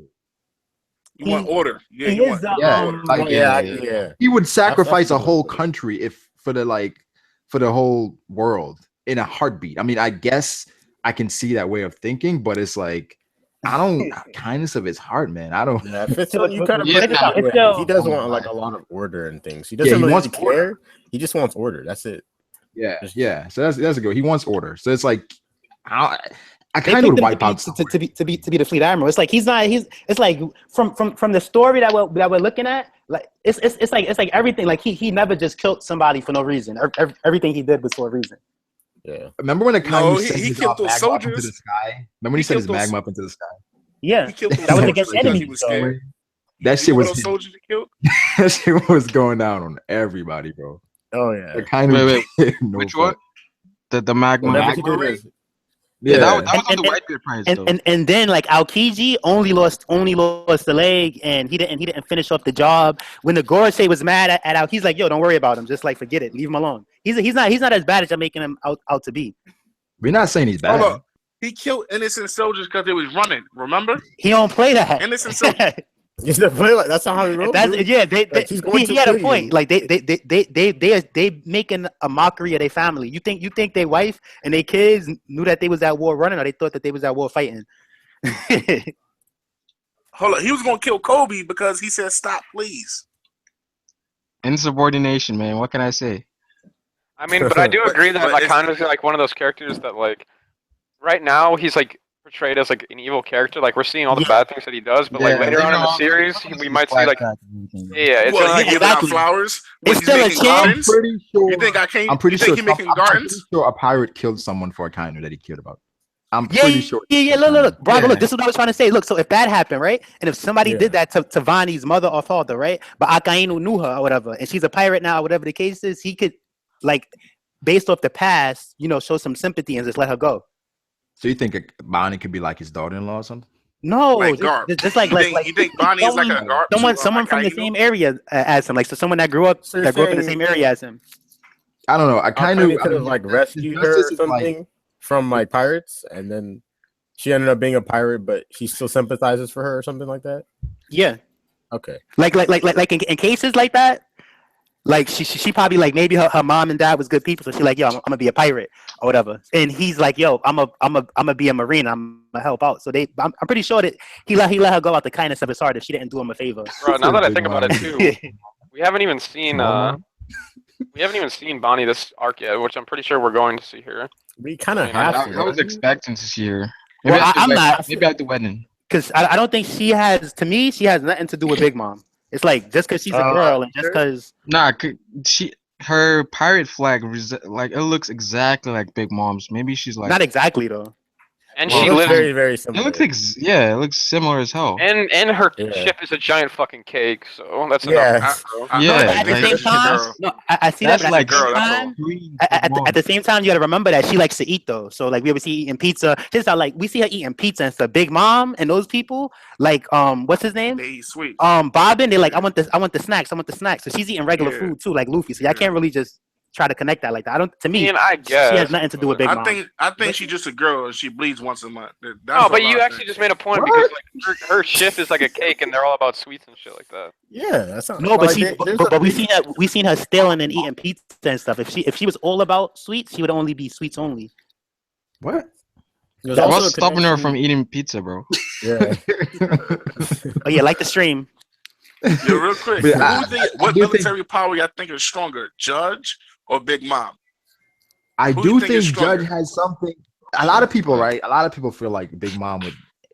You want order. Yeah, he you is want Yeah, order. like, yeah. He would sacrifice a that's whole good. country if for the whole world in a heartbeat. I mean, I guess I can see that way of thinking, but it's like I don't kindness of his heart, man. I don't. Yeah, if it's you kind of Yeah, put it nah, that it's way. still- He does want like a lot of order and things. He doesn't he really wants care. order. He just wants order. That's it. Yeah. So that's a good. He wants order. So it's like I They kind of picked would him wipe to out be the fleet admiral. It's like he's not. It's like from the story that we're looking at. Like it's like everything. Like he never just killed somebody for no reason. Everything he did was for a reason. Yeah. Remember when the No, Akainu he sent his killed those magma up into soldiers. the sky? Remember when he He sent his killed those- magma up into the sky? Yeah, He killed those that was soldiers against because enemies. he was so- scared. That shit You know was those soldiers he killed. that shit was going down on everybody, bro. Oh yeah. The Akainu Wait, no Which fuck. one? The magma. Whatever he magma did ray? is Yeah, that was And- on the and- White Beard Pirates though. And then like Aokiji only lost the leg, and he didn't finish off the job. When the Gorosei was mad at Aok, he's like, yo, don't worry about him. Just like forget it, leave him alone. He's not as bad as I'm making him out to be. We're not saying he's bad. Hold up. He killed innocent soldiers because they was running. Remember? He don't play that. Innocent soldiers. He's the play like that's not how he rolled. dude. Yeah, Like, he's going he to had a kill point. you. Like they making a mockery of their family. You think their wife and their kids knew that they was at war running, or they thought that they was at war fighting? Hold up. He was gonna kill Kobe because he said, "Stop, please." Insubordination, man. What can I say? I mean, but I do agree that But like it's- kind of like one of those characters that like right now he's like portrayed as like an evil character. Like we're seeing all the bad things that he does, but like later on in the series, we might see like it's Well, like, he giving exactly. out flowers. It's When he's still a making chance. gardens. pretty sure. You think I can't? I'm pretty you sure. think he making I'm pretty gardens? sure a pirate killed someone for Akainu that he cared about. I'm pretty sure. Yeah. Look, Braga, Yeah. look. This is what I was trying to say. Look, so if that happened, right, and if somebody Yeah. did that to Vani's mother or father, right, but Akainu knew her or whatever, and she's a pirate now, or whatever the case is, he could, like, based off the past, show some sympathy and just let her go. So you think Bonnie could be like his daughter-in-law or something? No, Like Garp. just like You think Bonnie is like a Garp? someone from the same area as him, like so someone that grew up So you're in the saying- same area as him. I don't know. Akainu could have like rescued her or justice is, like- something from like pirates, and then she ended up being a pirate, but she still sympathizes for her or something like that. Yeah, Okay. like in cases like that, like she probably like maybe her mom and dad was good people, so she like, yo, I'm gonna be a pirate or whatever, and he's like, yo, I'm a be a marine, I'm gonna help out. So I'm pretty sure that he let her go out the kindness of his heart if she didn't do him a favor. bro, now that I Big think about it mom. too, we haven't even seen Bonnie this arc yet, which I'm pretty sure we're going to see here. We kind of I mean, have to. I was right? expecting to see her. Well, after I'm the not- wedding. Maybe at the wedding. Because I don't think she has. To me, she has nothing to do with Big Mom. It's like just because she's a girl and just because. Nah, her pirate flag like it looks exactly like Big Mom's. Maybe she's like Not exactly though. And Well, she it looks lives. very, very it similar. looks it looks similar as hell. And her Yeah. ship is a giant fucking cake, so that's Yeah. enough. Yeah, But at the like, same that's time, no, I see that. That's But like at the same girl, that's time, Green at the same time, you gotta remember that she likes to eat though. So like we ever see eating pizza. Just how like we see her eating pizza and stuff. Big Mom and those people, like what's his name? They eat sweet. Bobbin. They're like, I want the snacks. So she's eating regular Yeah. food too, like Luffy. So y'all Yeah. can't really just try to connect that like that. I don't. To me, I guess she has nothing to do with Big Mom. I think she's just a girl and she bleeds once a month. That's no, but all you I actually think. just made a point because like her shift is like a cake, and they're all about sweets and shit like that. Yeah, that's not. No, but like, but we seen her stealing and eating pizza and stuff. If she was all about sweets, she would only be sweets only. What? What's stopping her from eating pizza, bro? Yeah. Oh yeah, like the stream. Yeah, real quick. But What military power y'all think is stronger, Judge or Big Mom? I Who do you think think is stronger? Judge has something. A lot of people, right? A lot of people feel like Big Mom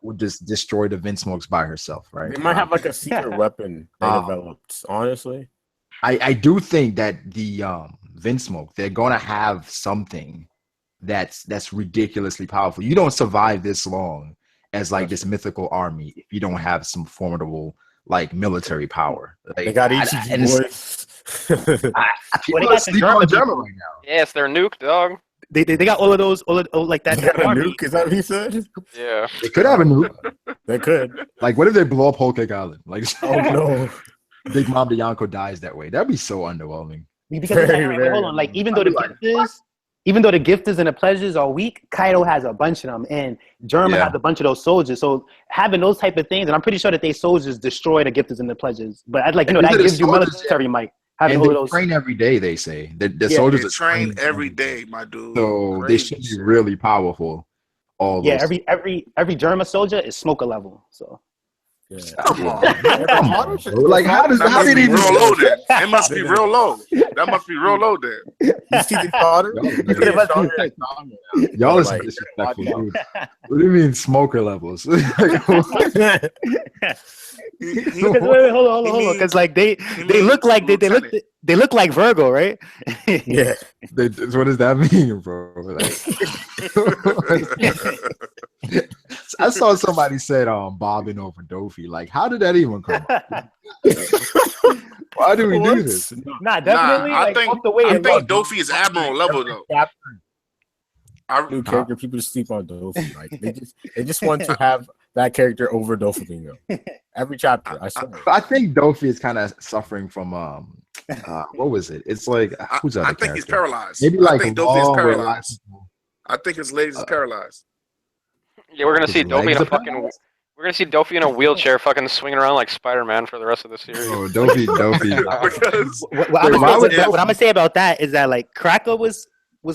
would just destroy the Vince Smokes by herself, right? They might have like a secret weapon they developed. Honestly, I do think that the Vince Smoke, they're gonna have something that's ridiculously powerful. You don't survive this long as like this mythical army if you don't have some formidable like military power. Like, they got ETG boys. People are sleeping on German right now. Yes, they're nuke, dog. They got all of those, like that. They got a army. nuke. Is that what he said? Yeah. They could have a nuke. They could. Like, what if they blow up Whole Cake Island? Like, Oh no. Big Mom DeYanko dies that way. That'd be so underwhelming. Because Very, hold on, like even though the gifters and the pleasures are weak, Kaido has a bunch of them, and German has a bunch of those soldiers. So having those type of things, and I'm pretty sure that they soldiers destroy the gifters and the pleasures. But I'd like that gives you military might. And they train every day. They say the soldiers They train every day, my dude. so they should be really powerful. All yeah, every German soldier is smoker level. So. Yeah. Come on. Come on, bro. Like how did he real low then? It must be real low. That must be real low then. You see the daughter? Y'all is disrespectful, dude. What do you mean smoker levels? Because, wait, hold on. Because like they look like they look like Virgo, right? Yeah. What does that mean, bro? Like, I saw somebody said bobbing over Dofi. Like, how did that even come up? Why do we do this? Nah, definitely. I like, think off the way Dofi is admiral level though. New character, people just sleep on Dofi. Like they just want to have that character over Doflamingo. Every chapter, I swear. I think Dofi is kind of suffering from what was it? It's like who's that? I think he's paralyzed. Maybe like I think Dofi is paralyzed. I think his legs is paralyzed. Yeah, we're gonna see Dofi in a legs are fucking. paralyzed? We're gonna see Dofi in a wheelchair, fucking swinging around like Spider-Man for the rest of the series. Oh, Dofi. Because what I'm gonna say about that is that like Cracker was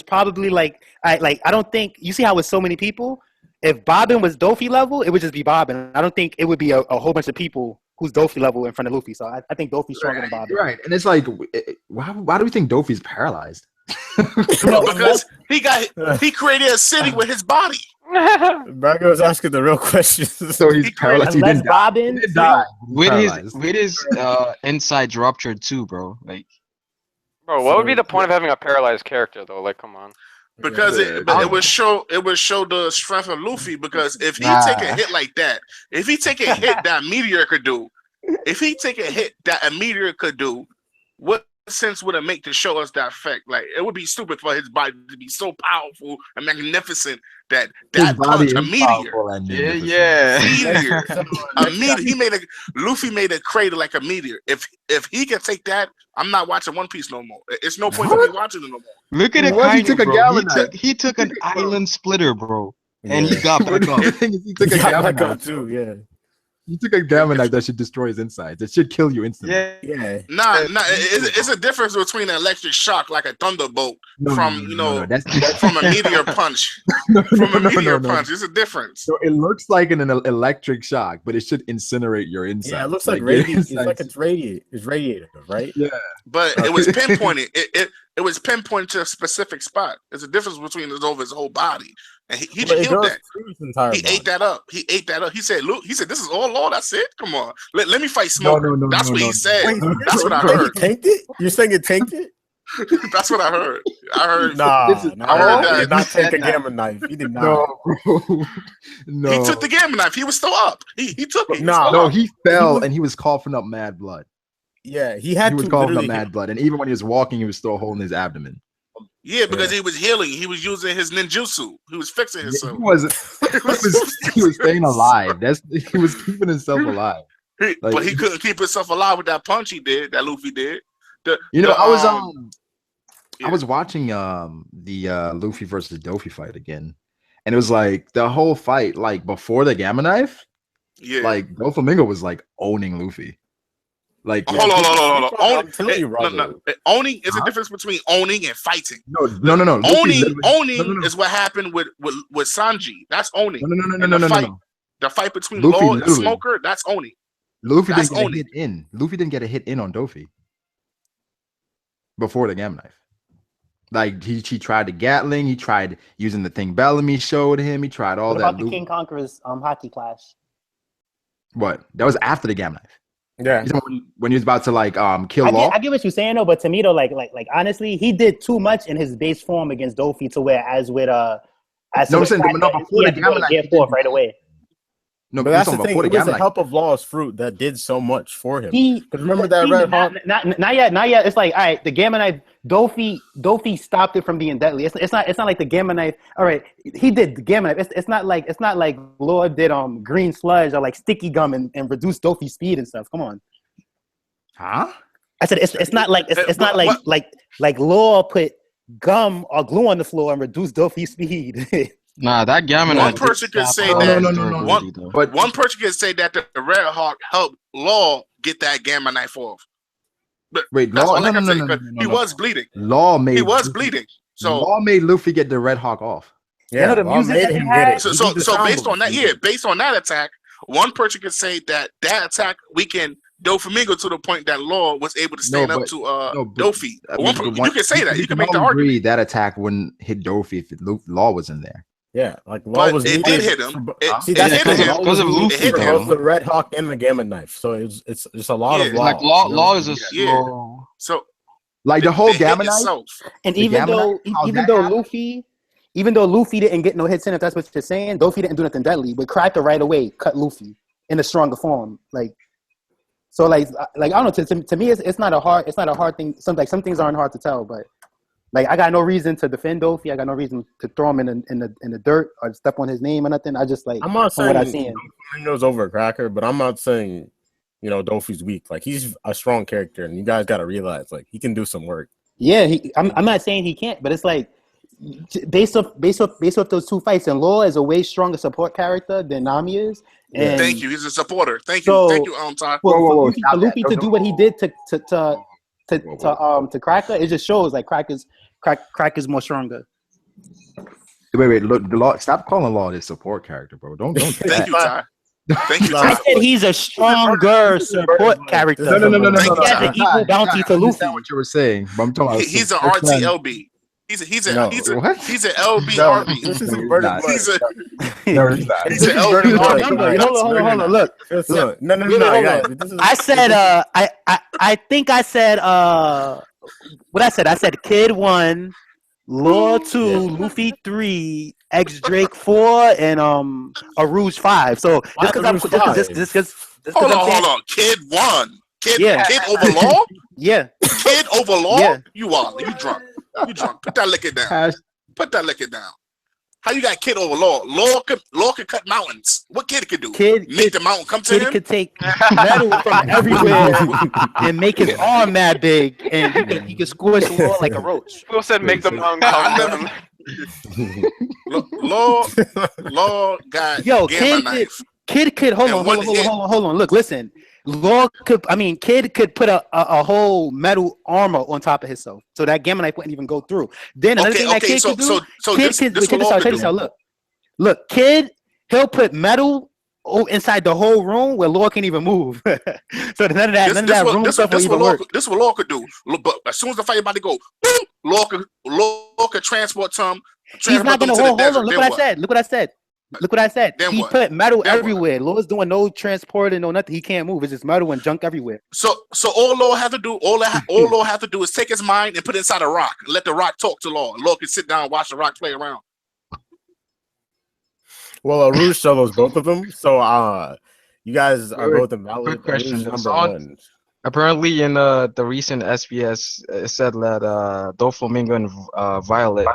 probably like I don't think you see how with so many people. If Bobbin was Dofi level, it would just be Bobbin. I don't think it would be a whole bunch of people who's Dofi level in front of Luffy. So I think Dofi's stronger than Bobbin. Right, and it's like, why do we think Dofi's paralyzed? because he created a city with his body. Braga was asking the real questions. So he's paralyzed. He didn't Bobbin die. With his inside ruptured too, bro. Like, Bro, what would be the point of having a paralyzed character though? Like, come on. Because it would show the strength of Luffy. Because if he take a hit like that, if he take a hit that Meteor could do, what sense would it make to show us that effect? Like, it would be stupid for his body to be so powerful and magnificent that punch a meteor. Yeah. Meteor. Luffy made a crater like a meteor. If he can take that, I'm not watching One Piece no more. It's no point for me watching it no more. Look at it, He took a gallon. He took an island splitter, bro, and he got back up. He took a gallon too. Yeah. You took a gamma knife that should destroy his insides. It should kill you instantly. Yeah. Nah. It's a difference between an electric shock like a thunderbolt from a meteor punch. Punch. It's a difference. So it looks like an electric shock, but it should incinerate your insides. Yeah, it looks like radiated. It's like it's radiated, right? Yeah. But it was pinpointed. It was pinpointed to a specific spot. There's a difference between it over his whole body. And he killed that. He ate that up. He said, "Luke, this is all law. That's it. Come on, let me fight Smoke." No, that's what he said. Wait, that's what I heard. He tanked it? You're saying it tanked it? That's what I heard. Nah, I heard that. He did not take a gamma knife. He did not. No. He took the gamma knife. He was still up. He took it. No, he fell and he was coughing up mad blood. Yeah, he was coughing up mad blood, and even when he was walking, he was still holding his abdomen. Yeah, because he was healing. He was using his ninjutsu. He was fixing himself. He was staying alive. He was keeping himself alive. But he couldn't keep himself alive with that punch he did, that Luffy did. I was watching the Luffy versus Doffy fight again, and it was like the whole fight, like before the Gamma Knife, Yeah. like Doflamingo was like owning Luffy. Like Hold on. I'm telling you, Roger. No. Owning is a difference between owning and fighting. no. Luffy Owning is what happened with Sanji. That's owning. No. The fight between Luffy Law and literally- Smoker, that's owning. Luffy That's didn't get a owning. hit in. Luffy didn't get a hit in on Doffy before the Gamma Knife. Like he tried the Gatling, he tried using the thing Bellamy showed him, he tried all What that. about the King Conqueror's hockey clash? What? That was after the Gamma Knife. Yeah. You know, when he was about to like kill I Law. get what you're saying though, but to me though, like honestly, he did too much in his base form against Doffy to where as with as No, I'm with saying, Kraken, no, before he the had to go Gamma Knife, get he forth didn't- right away. No, But that's the before thing. the It was Gamma the Knife. help of Law's fruit that did so much for him. He Because remember that Red Hawk? not yet. It's like, all right, the Gamma Knife, Doffy stopped it from being deadly. It's not like the Gamma Knife. All right, he did the Gamma Knife. It's not like Lord did green sludge or like sticky gum and reduced Doffy's speed and stuff. Come on. Huh? I said it's not like it's not What- like Law put gum or glue on the floor and reduced Doffy's speed. Nah, that Gamma One Knife did person could stop say all that- his No. durability, though. But One person can say that the Red Hawk helped Law get that Gamma Knife off. But wait, that's Law, all I can say. no, But he was bleeding. Law made He was Luffy- bleeding. So Law made Luffy get the Red Hawk off. Yeah, the Law music made that him he get had? it. So, He so, did the so sound based on that, moves. based on that attack, one person could say that attack weakened Doflamingo to the point that Law was able to stand up but- to but- Doffy. I mean, You can say that. You can make the all argument. agree that attack wouldn't hit Doffy if Law was in there. Yeah, like Law But was it needed did hit him. for- It- See, it that's hit the thing. him. Law was Because of needed Luffy, It hit for him. both the Red Hawk and the Gamma Knife. So it's a lot Yeah. of It's Law. Like Law, you know? Law is a Yeah. slow. So Like the whole it hit Gamma Knife. itself. And The even Gamma though Knife, how's that happen? even though Luffy didn't get no hits in, if that's what you're saying, Doffy didn't do nothing deadly. But Cracker right away cut Luffy in a stronger form. So I don't know. To me, it's not a hard thing. Some things aren't hard to tell, but like I got no reason to defend Doffy. I got no reason to throw him in the dirt or step on his name or nothing. I just like I'm not from what I've saying seen. Doflamingo's over a Cracker, but I'm not saying Doffy's weak. Like he's a strong character, and you guys got to realize like he can do some work. Yeah, I'm not saying he can't, but it's like based off those two fights, and Law is a way stronger support character than Nami is. And Thank you. He's a supporter. Thank So- you, Ty. For Whoa, Luffy, stop for Luffy that. to do what he did to Whoa. Cracker, it just shows like Cracker's more stronger. Wait, look, the Law. Stop calling Law his support character, bro. Don't. Thank you, Ty. Thank you, I Ty. said he's a stronger support character. No. He has an equal bounty to I Luffy. understand what you were saying, but I'm talking about He's an support plan. RTLB. He's an No. What? LBRB. This is No, inverted he's blood. He's a No, he's not. he's an This is inverted LBRB. blood. Hold on. Look, No. Hold guys, on. this is- I said I think I said what I said Kid 1, Law 2, Luffy 3, X Drake 4, and Arouge 5. So just because I'm Hold on. Kid won. Kid Yeah. over Law? yeah. Kid over Law? Yeah. You drunk. You drunk. Put that liquor down. Hash- Put that liquor down. How you got kid over Law? Law could cut mountains. What kid could do? Make the mountain come to Kid him? could take metal from everywhere and make his arm mad big, and he could squish Law like a roach. Who said make the mountain I come never- down? Law got Yo, Gamma Kid Knife. could hold And on. one hit. Look, listen. Kid could put a whole metal armor on top of himself, so that Gamma Knife wouldn't even go through. Then another thing that Kid So could do, so Kid this can this check what this Law out. Check could this do. out. Look, Kid, he'll put metal inside the whole room where Law can't even move. So none of that room stuff will even work. This what Law could do. But as soon as the fight about to go, boom, Law could transport some. He's not gonna hold on. Look what I said. Then He what? put metal Then what? everywhere. Law's doing no transporting, no nothing. He can't move. It's just metal and junk everywhere. So all Law have to do, all Law have to do is take his mind and put it inside a rock and let the rock talk to Law. Law can sit down and watch the rock play around. Well, Arouge solos both of them. So you guys are Wait, both invalid. quick question. Arouge So number one. Apparently, in the recent SBS, it said that Doflamingo and Violet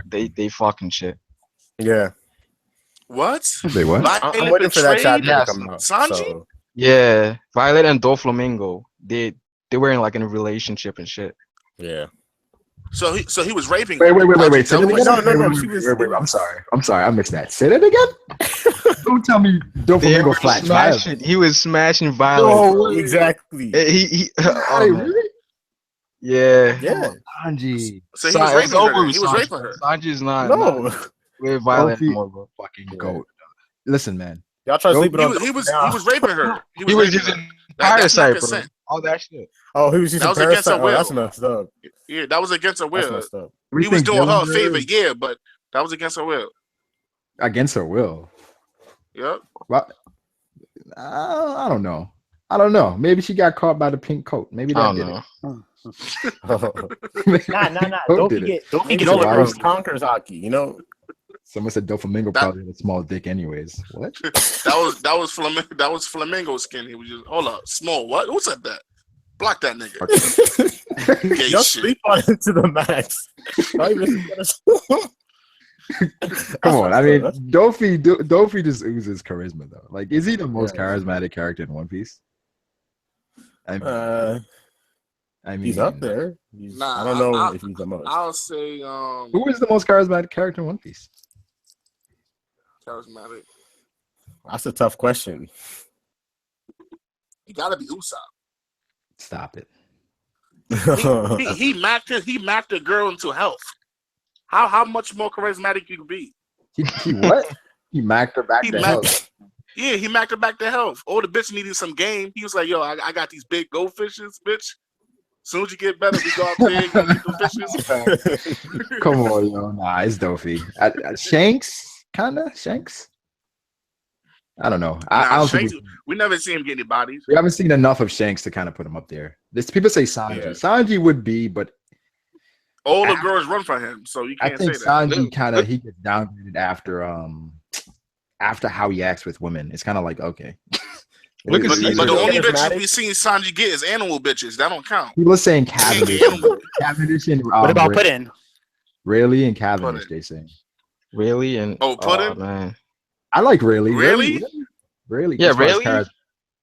they fucking shit. Yeah, What? Wait, what? I'm waiting for that chapter Yes. to come out. Sanji? So, Yeah, Violet and Doflamingo they were in like in a relationship and shit. yeah. So he was raping. Wait. her. Say that again. No. I'm sorry. I missed that. Say that again. Don't tell me Doflamingo flat. He was smashing violence. Exactly. He Hey, really? Yeah. Sanji. So he was raping her. He was raping her. Sanji's not with violent Dofi- anymore, bro. Fucking goat. Listen, man. Y'all try sleeping on. He was raping her. He was using parasite, bro. consent. All that shit. Oh, he was using That was against her parasite. Oh, will. that's messed up. Yeah, that was against her That's will. messed up. He was doing her a favor, yeah, but that was against her will. Against her will. Yep. Well, I don't know. Maybe she got caught by the pink coat. Maybe that did it. Nah. Coat Don't did it. forget Maybe Nola Nola Girls. conquers hockey. You know. Someone said Doflamingo probably had a small dick anyways. What? That was flamingo skin. He was just hold up. Small what? Who said that? Block that nigga. Gay Y'all shit. sleep on it to the max. Come on. I mean, Dofi just oozes charisma though. Like, is he the most charismatic character in One Piece? I mean, he's up there. I don't know if he's the most. I'll say who is the most charismatic character in One Piece? Charismatic. That's a tough question. He gotta be Usopp. Stop it. He mapped a girl into health. How much more charismatic you can be? He what? He macked her back to health. Yeah, he macked her back to health. Oh, the bitch needed some game. He was like, yo, I got these big goldfishes, bitch. Soon as you get better, we go out there and get them fishes. Come on, yo. Nah, it's Dofi. Shanks? Kinda? Shanks? I don't know. I don't Shanks, think we never see him get any bodies. we haven't seen enough of Shanks to kind of put him up there. People say Sanji. Yeah. Sanji would be, but All the girls run for him, so you I can't think say that. Sanji he gets downgraded after how he acts with women. It's kind of like, okay. Look at But Caesar. the only Charismatic. bitches we seen Sanji get is animal bitches. That don't count. People are saying Cavendish. Cavendish and What about Puddin? Rayleigh and Cavendish, Puddin. they say. Really? And Puddin? man. I like Rayleigh. Really? Rayleigh. Yeah, as far as Rayleigh?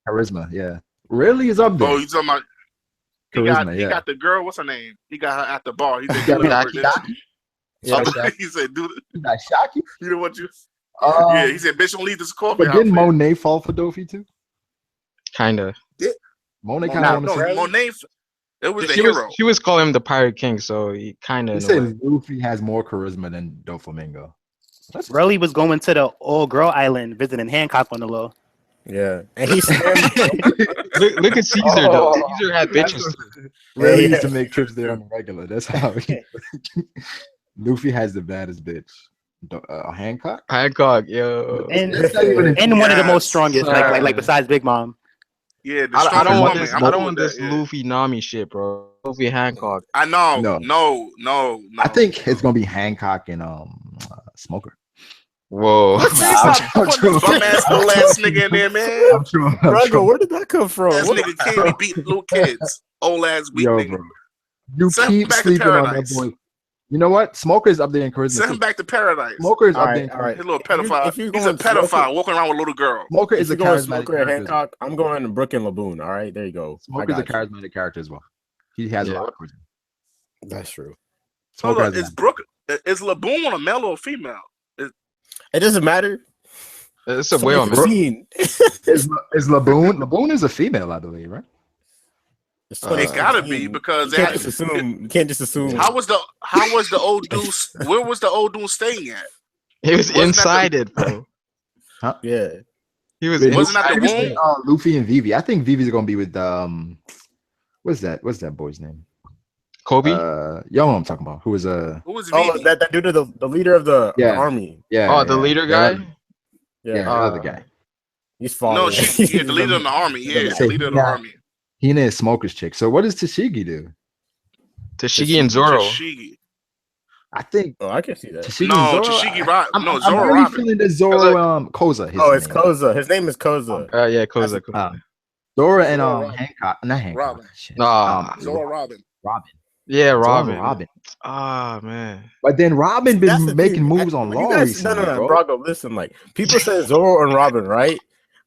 charisma, yeah. Rayleigh is up there. Oh, you talking about? Charisma, He yeah. got the girl. What's her name? He got her at the bar. He said, Yeah, "Do it, Shaki. bitch." Yeah, He said, "Do it." You got Shaki. You know what you? Um, Yeah, he said, "Bitch, don't leave this coffee But house." didn't Monet fall for Dofi too? Kinda. Monet kind of No, Monet. It was the She hero. was calling him the Pirate King, so he kinda They in a say way. Luffy has more charisma than Doflamingo. Rayleigh was going to the old girl island visiting Hancock on the low. yeah. And he Look at Caesar though. Caesar had bitches. Rayleigh Yeah. used to make trips there on the regular. That's how Luffy has the baddest bitch. Hancock? Hancock, yo. And That's not even and one of the Yes. most strongest, like besides Big Mom. Yeah, the I strongest don't want woman. this. I'm I cool don't want with this that, yeah. Luffy Nami shit, bro. Luffy Hancock. I know. No. No. I think it's gonna be Hancock and Smoker. Whoa. Stop putting this bum ass old ass nigga in there, man. I'm sure. Bro, where did that come from? Ass What- nigga can't be beating little kids. Old ass weak Yo, nigga. bro. You Send him keep back to sleeping on that paradise. boy. You know what? Smoker is up there in charisma. Send him too. back to paradise. Smoker is All up there. right, in all right. His little If you're pedophile. He's a going pedophile Smoker- walking around with little girl. Smoker If is a you're going charismatic Smoker and character. Hancock, I'm going to Brook and Laboon. All right, there you go. Smoker is a I got you. charismatic character as well. He has a Yeah. lot of charisma. That's true. Hold Smoker on, has is Brooke? Is Laboon a male or a female? It doesn't matter. It's a whale, man. Scene. is Laboon? Laboon is a female, I believe, right? It's It gotta 2016. be because you can't just assume. You can't just assume. how was the old dude? Where was the old dude staying at? He was Wasn't inside it, bro. Yeah. He was Wait, Wasn't that the inside it. womb? Luffy and Vivi. I think Vivi's gonna be with what's that boy's name? Kobe? Y'all know what I'm talking about. Who was Who was Oh, Vivi? that dude, the leader of the Yeah. army. yeah. The leader guy? Yeah, the other guy. He's falling. No, the leader of the army. Yeah, the leader of the army. He and his smoker's chick. So what does Tashigi do? Tashigi and Zoro. Tashigi. I think Oh, I can see that. Tashigi No, and Zoro. Tashigi Robin. I'm Zoro really Robin. feeling that Zoro Koza. Oh, it's name. Koza. His name is Koza. Yeah, Koza. Zoro and Zoro Robin. Hancock. Not Hancock. Robin. Shit. Nah. Zoro Robin. Robin. Yeah, Zoro Robin. Robin. Ah, man. But then Robin That's been the making thing. moves on When you Law guys- recently, No, bro. Brago, listen. Like people say Zoro and Robin, right?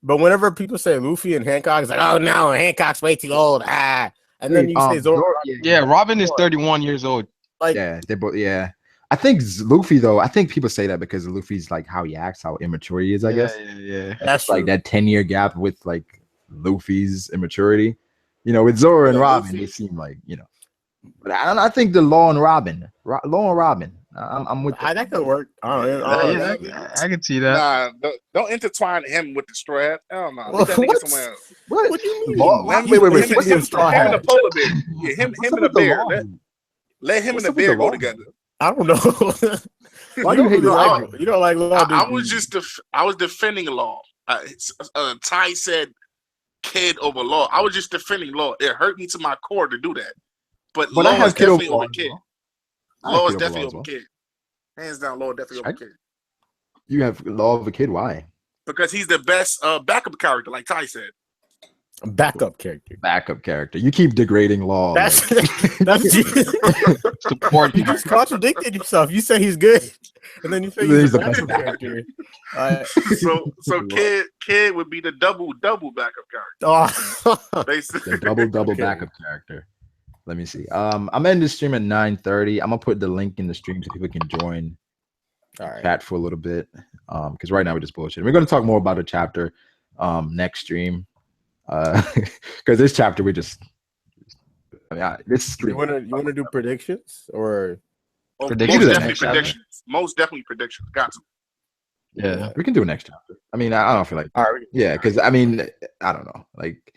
But whenever people say Luffy and Hancock, it's like, oh no, Hancock's way too old. And then you say Zoro. yeah. Yeah, Robin is 31 years old. Like, Yeah, they both. Yeah, I think Luffy though. I think people say that because Luffy's like how he acts, how immature he is. I guess Yeah. that's like true. that 10-year gap with like Luffy's immaturity. You know, with Zoro and Yeah, Robin, Luffy. they seem like But I think the Law and Robin, Law and Robin. I'm with that. That could work. I don't know. I can see that. Nah, don't intertwine him with the Straw Hat. Hell no. Well, Leave that nigga what? somewhere else. What do you mean? Law- Let him, wait, him, wait, him, Straw him and Hat? a polar bear. Yeah, him What's and up a with the bear. Law? Let him What's and up the with bear the go Law? together. I don't know. Why do you hate the Law? You don't like Law? I was just I was defending Law. Ty said Kid over Law. I was just defending Law. It hurt me to my core to do that. But But I Law have is Kid over definitely Law over as Kid. well. I have Law is Kid over Law definitely as over well. Kid. Hands down, Law definitely over Right. Kid. You have Law of a Kid. Why? Because he's the best backup character, like Ty said. Backup character. Backup character. You keep degrading Law. That's like- that's Support. you just contradicted yourself. You say he's good, and then you say he's a backup character. So Kid would be the double backup character. Oh, Basically. the double Okay. backup character. Let me see. I'm ending the stream at 9:30. I'm gonna put the link in the stream so people can join all right. chat for a little bit. Because right now we're just bullshitting. We're gonna talk more about the chapter next stream. Because this chapter we just this You stream. want to do predictions or? Oh, Predictions most next definitely chapter. predictions. Most definitely predictions. Got to. Yeah, we can do a next chapter. I mean, I don't feel like All right. yeah, because I mean, I don't know. Like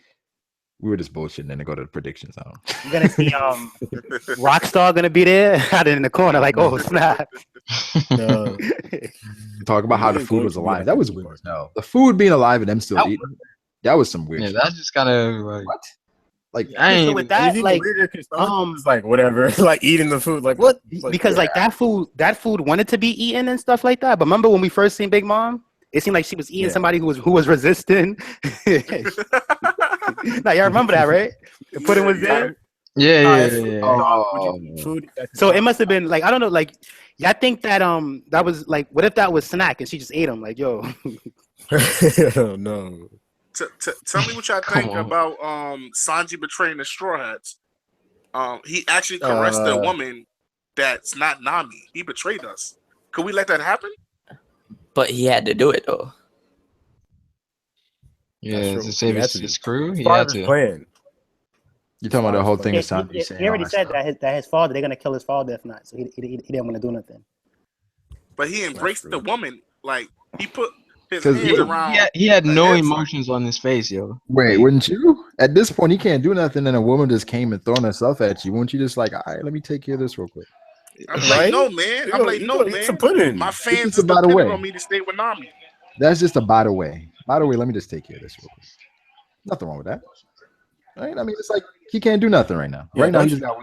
we were just bullshitting and then go to the predictions. I don't know. You're gonna see Rockstar gonna be there out in the corner, like, oh snap. No. Talk about how the It's food going was to be alive. like That a was theme weird park. as hell. The food being alive and them still That- eating. That was some weird Yeah, shit. that's just kind of like What? Like I ain't So even, with It's that, even like, weirder because it's like whatever, like eating the food, like what? It's like, because like that food wanted to be eaten and stuff like that. But remember when we first seen Big Mom? It seemed like she was eating Yeah. somebody who was resistant. Now y'all remember that, right? The pudding was there. yeah. Food. So it must have been like, I don't know, like, y'all think that that was like, what if that was snack and she just ate them? Like, yo, No. Tell me what y'all Come think on. about Sanji betraying the Straw Hats. He actually caressed a woman that's not Nami. He betrayed us. Could we let that happen? But he had to do it though. Yeah, That's to true. save He had his, to. his crew, he Part had of his to. plan. you talking about the whole thing he, with Sanji saying he already all said that that his father, they're gonna kill his father if not. So he didn't want to do nothing. But he embraced true. the woman. Like he put his 'Cause hands he- around. He had her no head. emotions on his face, yo. Wait, Like, wouldn't you? At this point, he can't do nothing, and a woman just came and thrown herself at you. Wouldn't you just like, all right, let me take care of this real quick? I'm Right? like, no, man. I'm like, no, Eat some man. pudding. My fans is is about the depending way. on me to stay with Nami. That's just a by the way. By the way, let me just take care of this real quick. Nothing wrong with that. Right? I mean, it's like he can't do nothing right now. Yeah, Right now, he don't just got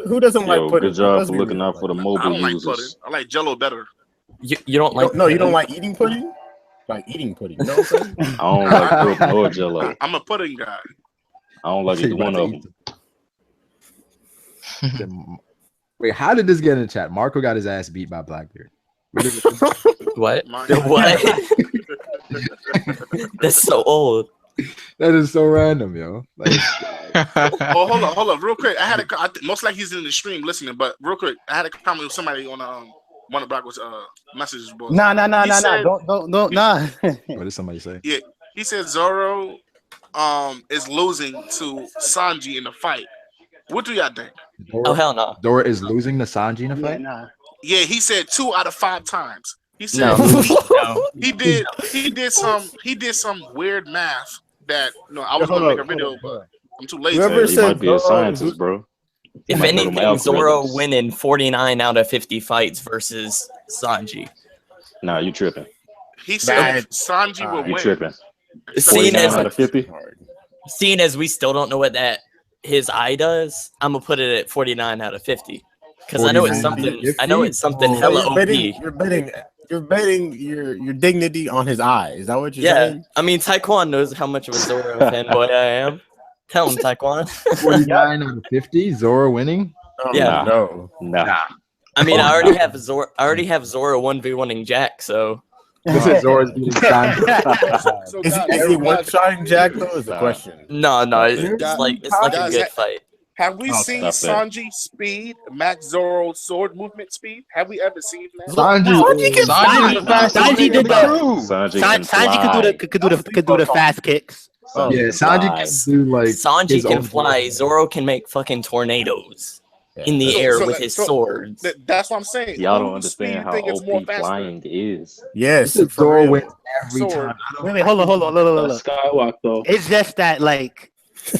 Who doesn't like Yo, pudding? good job Let's for be looking real. out for the I mobile don't like pudding. users. I like Jello better. You don't like No, you don't like eating pudding? Like eating pudding. You know what I'm saying? I don't like pudding or Jello. I'm a pudding guy. I don't like either one of them. Wait, how did this get in the chat? Marco got his ass beat by Blackbeard. what? My- What? That's so old. That is so random, yo. Like, Oh, hold on, real quick. Most likely he's in the stream listening, but real quick, I had a comment with somebody on one of Black was messages board. Nah. He said- Don't nah. what did somebody say? He said Zoro is losing to Sanji in the fight. What do y'all think? Oh hell no. Dora is losing the Sanji in a Yeah, fight? nah. Yeah, he said 2 out of 5 times. He said No. he did some weird math that I was Hold gonna make a on, video, hold on. but I'm too lazy. Whoever He said might be a Zoro scientist, bro. If Might know them anything, Zoro algorithms. winning 49 out of 50 fights versus Sanji. Nah, you tripping. He said Nah, Sanji will You win. tripping. Seeing 49 as out of 50? seeing as we still don't know what that his eye does, I'm gonna put it at 49 out of 50 because I know it's 49 something. out of I know it's something Oh. hella you're OP. betting your dignity on his eye. Is that what you're Yeah, saying? I mean Taekwon knows how much of a Zoro fanboy I am. Tell him, Taekwon. 49 out of 50, Zora winning? Yeah. No. Nah. I mean, Oh, I already no. have Zoro. I already have Zoro 1v1ing Jack. So This is Zora's beating Sanji. So Is guys, he one shotting Jack though? Is the Nah. question. no, it's Guys, like a guys, good fight. Have we Oh, seen stop that. Sanji speed match Zoro's sword movement speed? Have we ever seen that? Sanji can Sanji is the fastest Sanji nigga in did the that. crew. Sanji could do the fast kicks. Sanji Yeah, can Sanji fly. can do like Sanji his can own fly. thing. Zoro can make fucking tornadoes in the air with his swords. That's what I'm saying. Y'all don't Whose speed understand you how think is more OP faster? flying is. Yes, This is for Zoro real. wins every Sword. time. I don't- Wait, hold on, look. Skywalk though. It's just that like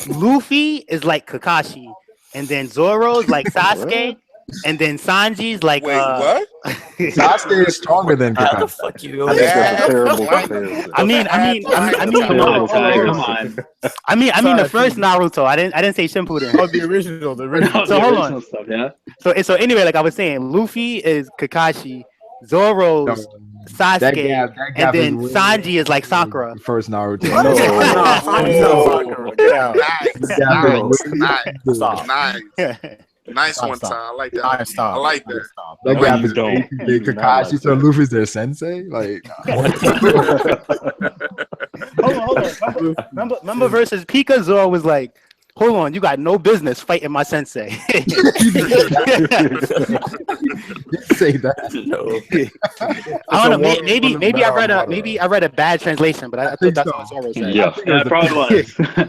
Luffy is like Kakashi, and then Zoro's like Sasuke, and then Sanji's like Wait, what? Sasuke is stronger than How the Kakashi. fuck you I think that's a That's terrible right. comparison. I mean, Come on, Ty, come on. I mean the Sorry. first Naruto. I didn't say Shippuden. Oh, the original. So The hold original on. stuff, yeah. So anyway, like I was saying, Luffy is Kakashi, Zoro's That Sasuke, gap and then is way Sanji is like Sakura. the first Naruto. Get out. Nice one, Stop. Ty. I like that. Stop. I like that. That No, gap you is don't. way too You big. do not Kakashi, like so that. Luffy's their sensei. Like, Hold on. Remember versus Pika, Zoro was like, hold on, you got no business fighting my sensei. say that. No. I don't know. Maybe I read a bad translation, but I thought that's what Zoro said. Yeah, Yeah, it probably was. I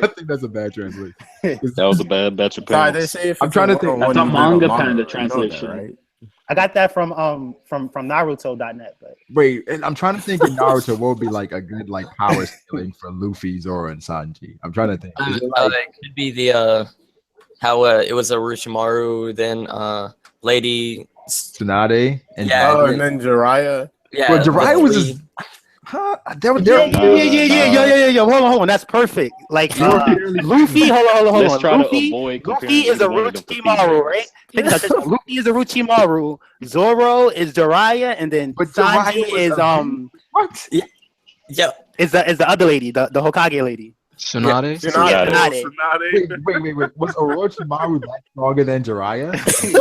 think that's a bad translation. that was a bad batch of Sorry, they pants. say if I'm it's trying a to think- one-on-one, That's a you do manga manga, kind of you know that, translation. right? I got that from Naruto.net. But Wait, and I'm trying to think in Naruto what would be like a good like power scaling for Luffy, Zoro, and Sanji. I'm trying to think. Is it like, It could be the how it was Orochimaru, then Lady Tsunade and Yeah, Oh, and then Jiraiya. yeah. Well, Jiraiya was three- just there. yeah. Hold on. That's perfect. Like Luffy, hold on. Let's try to Luffy avoid Luffy is comparing either one of them to Orochimaru, females. right? Think about this. Luffy is Orochimaru. Zoro is Jiraiya, and then But Sanji Jiraiya was is what? Yeah, is the other lady, the Hokage lady. Tsunade? Tsunade. Wait. Was Orochimaru that stronger than Jiraiya?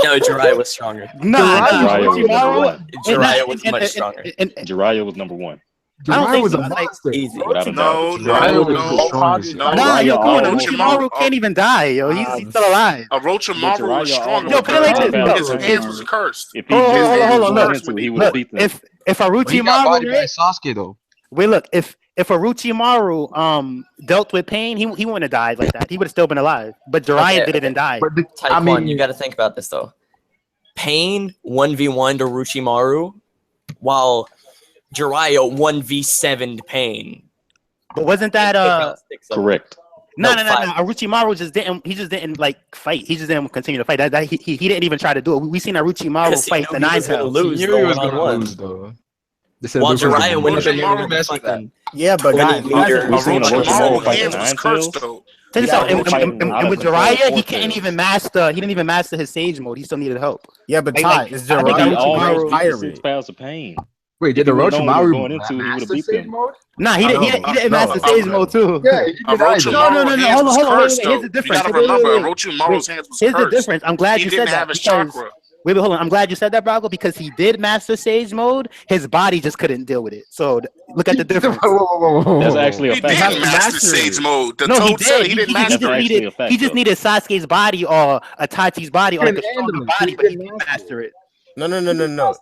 no, Jiraiya was stronger. Jiraiya was number Orochimaru. one. Jiraiya was much stronger. Jiraiya was number one. I don't Jiraiya think was so. a Like, monster. Easy. Without a No, doubt. Jiraiya was no, the strongest. no. Nah, yo, come on. Jiraiya Orochimaru can't even die, yo. He's still alive. Orochimaru was Jiraiya stronger. Yo, put it like this. His hands was cursed. If he Hold on, his hold on, hands hold was on, going look. into it, he would Look, have beat them. if But he got Orochimaru, bodied by right? Sasuke though. Wait, look, if Orochimaru dealt with pain, he wouldn't have died like that. He would have still been alive. But Jiraiya Okay. did it and died. But Type I mean, 1, you got to think about this though. Pain 1v1 to Orochimaru, while Jiraiya 1v7 Pain. But wasn't that Correct. No. five. Orochimaru just didn't like fight. He just didn't continue to fight. That he didn't even try to do it. We seen Orochimaru Because fight the he Nine was gonna Tails. lose. He knew he was going gonna on lose though. they said While Luffy was Jiraiya the went up in Orochimaru there messed with that. Yeah, but 20 guys, meters. We seen Orochimaru Orochimaru's fight hands the was Nine cursed Tails. though. And Yeah, with Jiraiya, he couldn't even master his sage mode. He still needed help. yeah, but Like, Ty, is I think He Jiraiya almost beat the pirate? 6 pounds of pain. Wait, did If he would've known what he was Orochimaru going into, he would've master beat sage them. mode? Nah, he didn't master no. sage mode too. Yeah, he did Orochimaru's No, hands hold was on, cursed wait, here's though. the difference. You gotta Wait, remember, wait. Orochimaru's hands was Here's the cursed. difference. I'm glad He you didn't said have that his because chakra. wait, hold on. I'm glad you said that, Brago, because he did master sage mode. His body just couldn't deal with it. So look at the difference. Whoa. That's actually a He fact. didn't though. master sage mode. The No, he Toad said did. he didn't He master just That's it. actually a needed. fact, He just though. needed Sasuke's body or Itachi's body or like a Couldn't stronger handle it. body, He but he didn't didn't master it. No.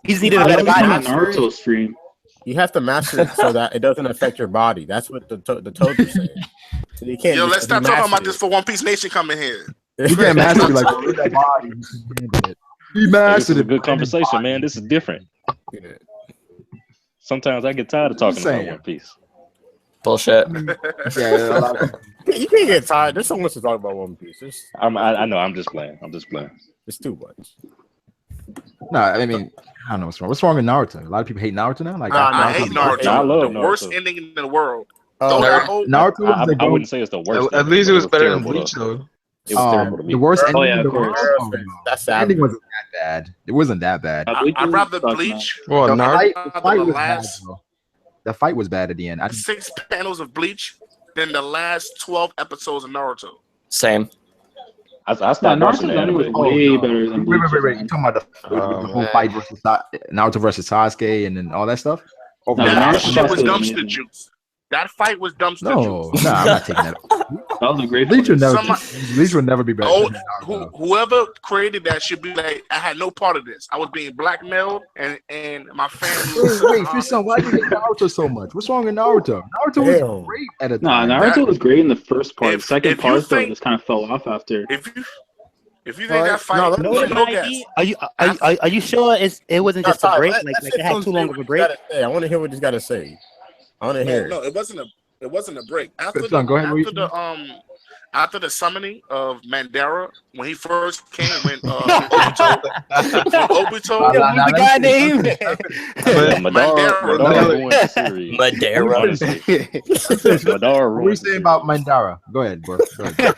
He just needed a I better love this on body. a Naruto stream. You have to master it so that it doesn't affect your body. That's what the Toad was saying. So you can't. Yo, let's just stop talking about master this for One Piece Nation coming here. You can't master it like with that body. You can handle it. He Hey, this mastered is a it. good conversation, man. This is different. Sometimes I get tired of talking about One Piece. Bullshit. Yeah, a lot of You can't get tired. There's so much to talk about One Piece. I know. I'm just playing. It's too much. No, I mean, I don't know what's wrong. What's wrong with Naruto? A lot of people hate Naruto now. Like, I hate Naruto. I love The worst Naruto. ending in the world. Oh, Naruto was the I wouldn't say it's the worst. At least it was better than terrible, Bleach though. though. It was terrible to me. the worst Oh, ending yeah, in the of course. world. Oh, no. That's The ending savage. wasn't that bad. It wasn't that bad. I'd rather Bleach. Well, The Naruto. fight The was bad, last though. The fight was bad at the end. 6 panels of Bleach than the last 12 episodes of Naruto. Same. I Yeah, stopped watching Naruto's the ending was anime. way better than Bleach. Wait. You talking about the whole fight versus Naruto versus Sasuke and then all that stuff? No, That Naruto's shit was still dumpster amazing. juice. That fight was dumpster No, juice. nah, I'm not taking that. That was a great Bleach fight. would never be better. Oh, than Naruto. whoever created that should be like, I had no part of this. I was being blackmailed, and my family. Wait, Fisson, why do you hate Naruto so much? What's wrong with Naruto? Naruto was great at a Nah, time. Naruto was great in the first part. The If second you part though think- just kind of fell off after. If you think that fight, No, no guess. Are you sure it wasn't just a break? Like it had too long of a break? I want to hear what he's got to say. I want to hear. No, it wasn't a break. After Son, go ahead, after the summoning of Mandara, when he first came, when Obito, the guy named Madara. What are you saying about Mandara? Go ahead, bro. Go ahead.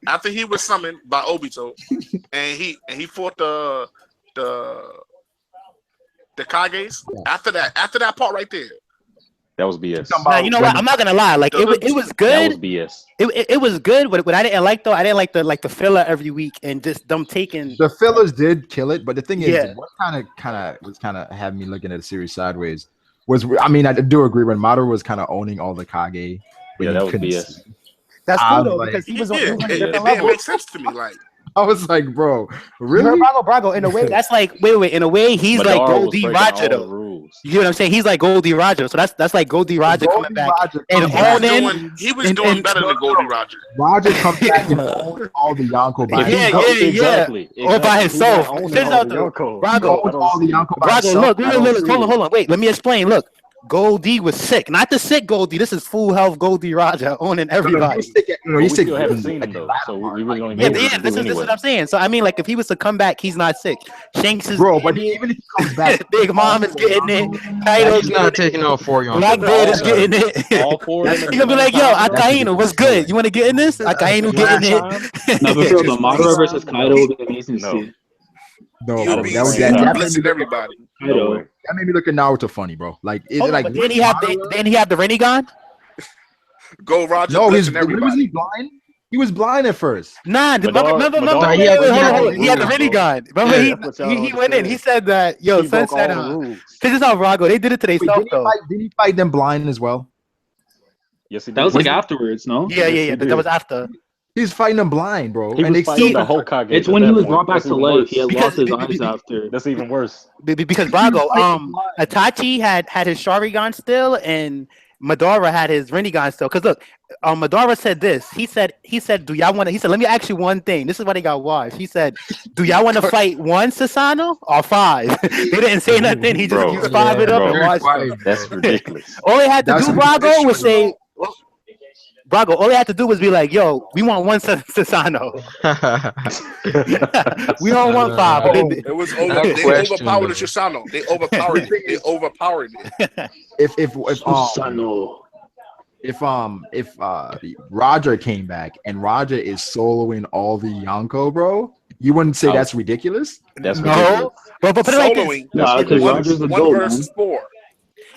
after he was summoned by Obito, and he fought the Kages. After that part right there. That was BS. Now, you know what? I'm not gonna lie. Like it was good. That was BS. It was good. But what I didn't like though, I didn't like the filler every week and just them taking. The fillers did kill it, but the thing is, Yeah. what kind of had me looking at the series sideways was, I mean, I do agree when Madara was kind of owning all the Kage. but Yeah, you that was couldn't BS. see. That's I'm cool though like- because he was on, Yeah, he was on a it different didn't level. make sense to me. Like, I was like, bro, You really? heard Brago, in a way, that's like wait. In a way, he's like Madara was Goldie breaking Roger all the though. rules. You know what I'm saying? He's like Goldie Roger. So that's like Goldie Roger coming back and owning. he was doing better than Goldie Roger. Roger comes back and owns all the Yonko bodies. Yeah. Or by himself. Check this out though. Brago, all the Yonko by Brago, himself. look, hold on. Wait, let me explain. Look, Goldie was sick. Not the sick Goldie. This is full health Goldie Roger owning everybody. We still haven't seen him though, so we really don't Yeah, know this is what I'm saying. So I mean, like, if he was to come back, he's not sick. Shanks is Bro, but even if he comes back, Big Mom is getting it. Kaido's He's not taking all four Yonko. Blackbeard is getting it. All four of them. He's gonna be like, yo, Akainu, what's good? You want to get in this? Akainu getting it. Now, but the Madara versus Kaido would be amazing to see. no, You'll bro, be that was seeing that blitzing everybody. Kaido. That made me look at Naruto funny, bro. Like, is Hold it on, like but then he have the Rinnegan? Gold Roger no, blitzing was everybody. he blind? He was blind at first. Nah, remember, Madara, he had the Rinnegan. Remember, he went in. He said that, yo, son said, this is how Rago, they did it to Wait, themselves though. didn't he fight them blind as well? Yes, he did. That was like afterwards, no? Yeah. That was after. He's fighting them blind, bro. He and was they fighting see the Hokage. It's at when that he was point. brought back That's to even life. worse. He had Because- lost his eyes after. That's even worse. Because Brago, Itachi had his Sharingan still, and Madara had his Rinnegan still. Because look, Madara said this. He said, do y'all want to? He said, let me ask you one thing. This is why they got washed. He said, do y'all want to fight one Susanoo or five? They didn't say nothing. He just used five it up and watched them. That's ridiculous. All they had to That's do, Brago, was say. Brago, all they had to do was be like, yo, we want one Susanoo. We don't want five. But then, It was over. They overpowered the Susanoo. They overpowered it. They overpowered it. If Roger came back and Roger is soloing all the Yonko, bro, you wouldn't say that's ridiculous? That's ridiculous. no, but put it like this. Soloing. Nah, because Roger's the One GOAT, man. versus four.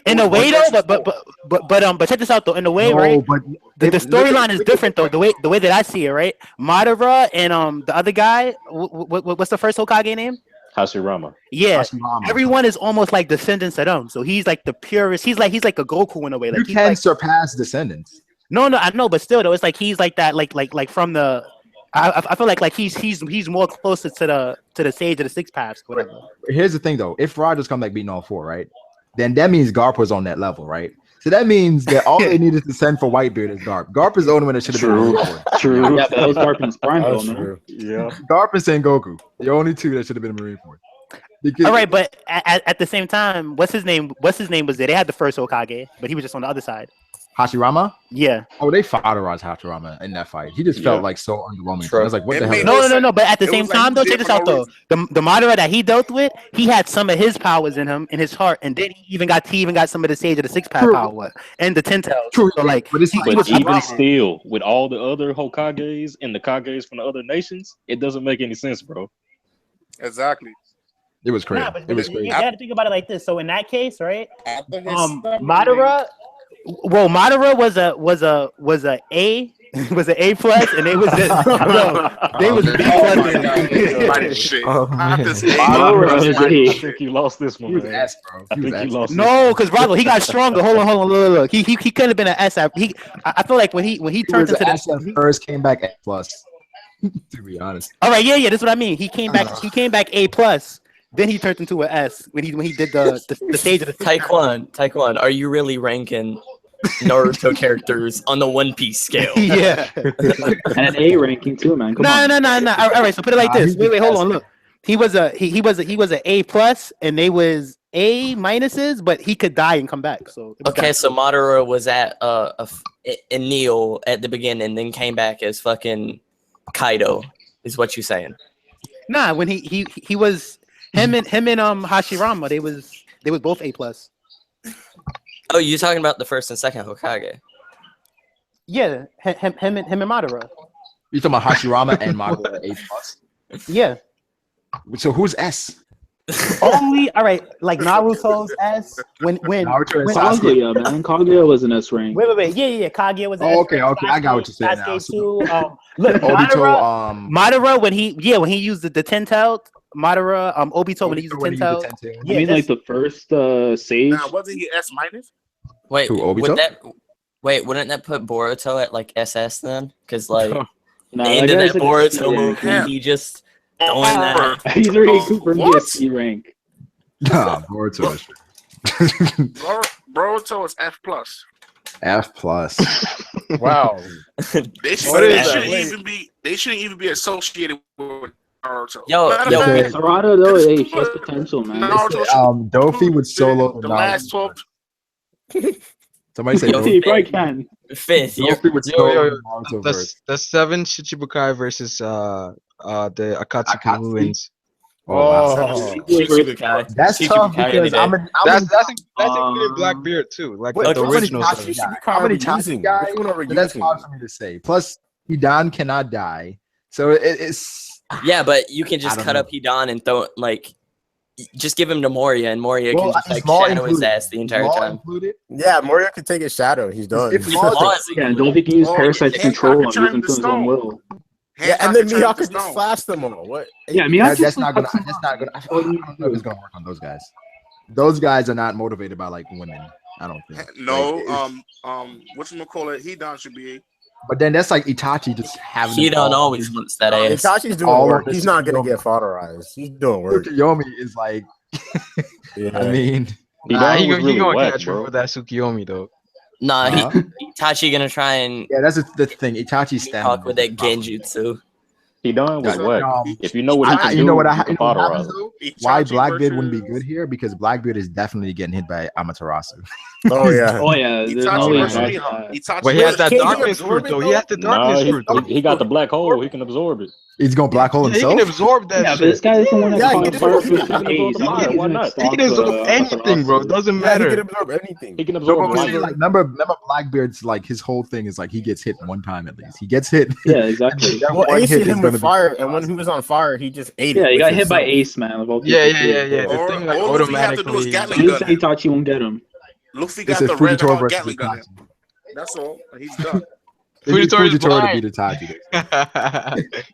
In a way though, but check this out though. In a way, right? But The storyline is different though. The way that I see it, right? Madara and the other guy, what's the first Hokage name? Hashirama. Yeah, Hashirama. everyone is almost like descendants of them. So he's like the purest. He's like a Goku in a way. Like you he's can like, surpass descendants. no, I know, but still though, it's like he's like that, like from the. I feel like he's more closer to the sage of the six paths, whatever. Here's the thing though: if Rogers come back beating all four, right, then that means Garp was on that level, right? So that means that all they needed to send for Whitebeard is Garp. Garp is the only one that should have been True. Marine Corps. True. Yeah, but that was Garp in his prime, though, That's man. true. Yeah. Garp and Sengoku, the only two that should have been Marine Corps. Because, All right, but at the same time, what's his name was there? They had the first Hokage, but he was just on the other side. Hashirama? Yeah. Oh, they fodderized Hashirama in that fight. He just felt like so underwhelming. True. I was like, what It the made hell? No. But at the It same was like time, he though, did check this for no out though. The Madara that he dealt with, he had some of his powers in him, in his heart, and then he even got some of the sage of the six path True. power and the ten tails. True, So like, but it's he like- But was even wrong. still, with all the other Hokages and the Kages from the other nations, it doesn't make any sense, bro. Exactly. It was crazy. Nah, but It was you crazy. got to think about it like this. So in that case, right? After his Madara. Well, Madara was a A was an A plus, and they was just they was B plus. Shit. Oh, Not this man. A Madara plus, is like, A. I think you lost this He one, was man. S, bro. I He was think you S. lost this No, one. because Bravo, he got stronger. Hold on, look. He could have been an S. I feel like when he He turned was into an the S at first, came back A plus. To be honest. all right, yeah, that's what I mean. He came back A plus. Then he turned into an S when he did the stage of the Taekwon, are you really ranking Naruto characters on the One Piece scale? Yeah. And an A ranking too, man. Come on. No. All right, so put it like this. Wait, hold on. Look, he was a A plus, and they was A minuses, but he could die and come back. So Okay, so Madara was at in Neil at the beginning, then came back as fucking Kaido, is what you're saying? nah, when he was him and Hashirama, they was both A plus. Oh, you're talking about the first and second Hokage. Yeah, him and Madara. You talking about Hashirama and Madara A plus? Yeah. So who's S? Only all right, like Naruto's S when Naruto and when- Sasuke. Kaguya, man. Kaguya was an S rank. wait, yeah, Kaguya was. Oh, okay, I got what you're saying now. Sasuke too. Look, Obito, Madara when he used the ten tail. Madara, Obito when he used the ten tail. I mean, like the first sage. now, wasn't he S minus? Wait, Who, Obito? wouldn't that put Boruto at like SS then? Because like Nah, the end of guy's that like a Boruto C movie, rank. he just throwing that. He's already confirmed as C rank. Nah, Boruto is Boruto is F plus. F plus. Wow. They What is shouldn't that? even be associated with Naruto. Yo, Matter yo, of fact, Sarada though, hey, she has potential, man. Naruto Dofi would solo the last 12. Somebody say Yo, He Dofi. probably can. Fifth, Dofi would Yo, solo yo, the Naruto the, verse. the 7 Shichibukai versus the Akatsuki Akatsuki? who wins. Oh, wow. Shichibukai. That's tough Shichibukai any because day. That's including Blackbeard too, like Wait, the how many original. Tachi seven. Shichibukai are we using? guys? Which one are we That's using? hard for me to say. Plus, Hidan cannot die, so it's. Yeah, but you can just I don't cut know. up Hidan and throw like, just give him to Moria, and Moria Well, can just is like Maul shadow his included? ass the entire Maul time. included? Yeah, Moria could take his shadow. He's done. If Maul Maul is Yeah, included. don't think he used Oh, parasite to Hancock control can him, turn use him to to his own stone. will. Yeah, and then Hancock Mihawk can could turn just to flash them all. What? Yeah, Mihawk That's just not gonna. cuts him That's off. not gonna. That's all you I need don't to know if do. it's gonna work on those guys. Those guys are not motivated by like women. I don't think. No, Like, whatchamacallit, Hidan should be. but then that's like Itachi just having. them Hidan all- always wants that ass. Itachi's doing All work. of He's this not gonna Tsukuyomi. get fodderized. He's doing work. Tsukuyomi is like. Yeah. I mean, Nah, he was really gonna whack, catch her bro. with that Tsukiyomi though. Nah, Uh-huh. Itachi gonna try and yeah, that's the thing. Itachi's talk stamina. with that genjutsu. Hidan was Yeah, whack. If you know what he can you do, know what you I can you know what fodder happens him. though? Itachi Why Blackbeard wouldn't be versus- good here? Because Blackbeard is definitely getting hit by Amaterasu. Oh yeah. Oh yeah, there's no Itachi way versus back Mihawk. that. Itachi But he has that Can't he darkness absorb fruit it, though. He though? has the Nah, darkness fruit though. he got the black hole. He can absorb it. He's gonna black hole Yeah, he himself. can absorb that Yeah, but shit. this guy is the one that Yeah, he caught can fire absorb- with he can his absorb the haze. fire, He's why gonna not? stop, He can absorb anything, bro. Amaterasu. Doesn't Yeah, he matter. can absorb anything. He can No, absorb but I'm light. saying, like, remember Blackbeard's like his whole thing is like he gets hit one time at least. He gets hit. Yeah, exactly. That Well, one Ace hit hit is him gonna with be fire, and when he was on fire, he just ate it. Yeah, he with got hit by himself. Ace, man. Of all Yeah, people, yeah. too. The Or- thing like all Luffy have to do is automatically. Gatling He gun said him. Itachi won't get him. Luffy This got is the red Fujitora hot versus Gatling gun. Itachi. That's all. He's done. They need Fujitora is Fujitora to blind. beat Itachi.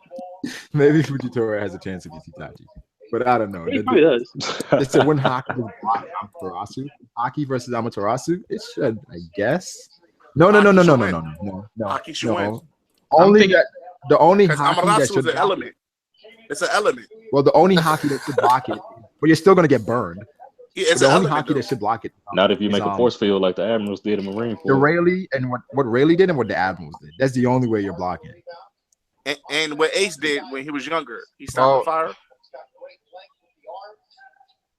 Maybe Fujitora has a chance to beat Itachi, but I don't know. He probably does. They said when Haki was blocked Amaterasu, Haki versus Amaterasu, it should, I guess. No. Haki should win. Only thinking- that the only Because Haki that Amaterasu should is an block element. It's an element. it. Well, the only Haki that should block it, but you're still gonna get burned. Yeah, it's the an only element. Haki Though. that should block it. Not if you is, make a force field like the admirals did in Marine The Corps. Rayleigh and what Rayleigh did and what the Admirals did. That's the only way you're blocking it. And what Ace did when he was younger, he stopped Oh, the fire.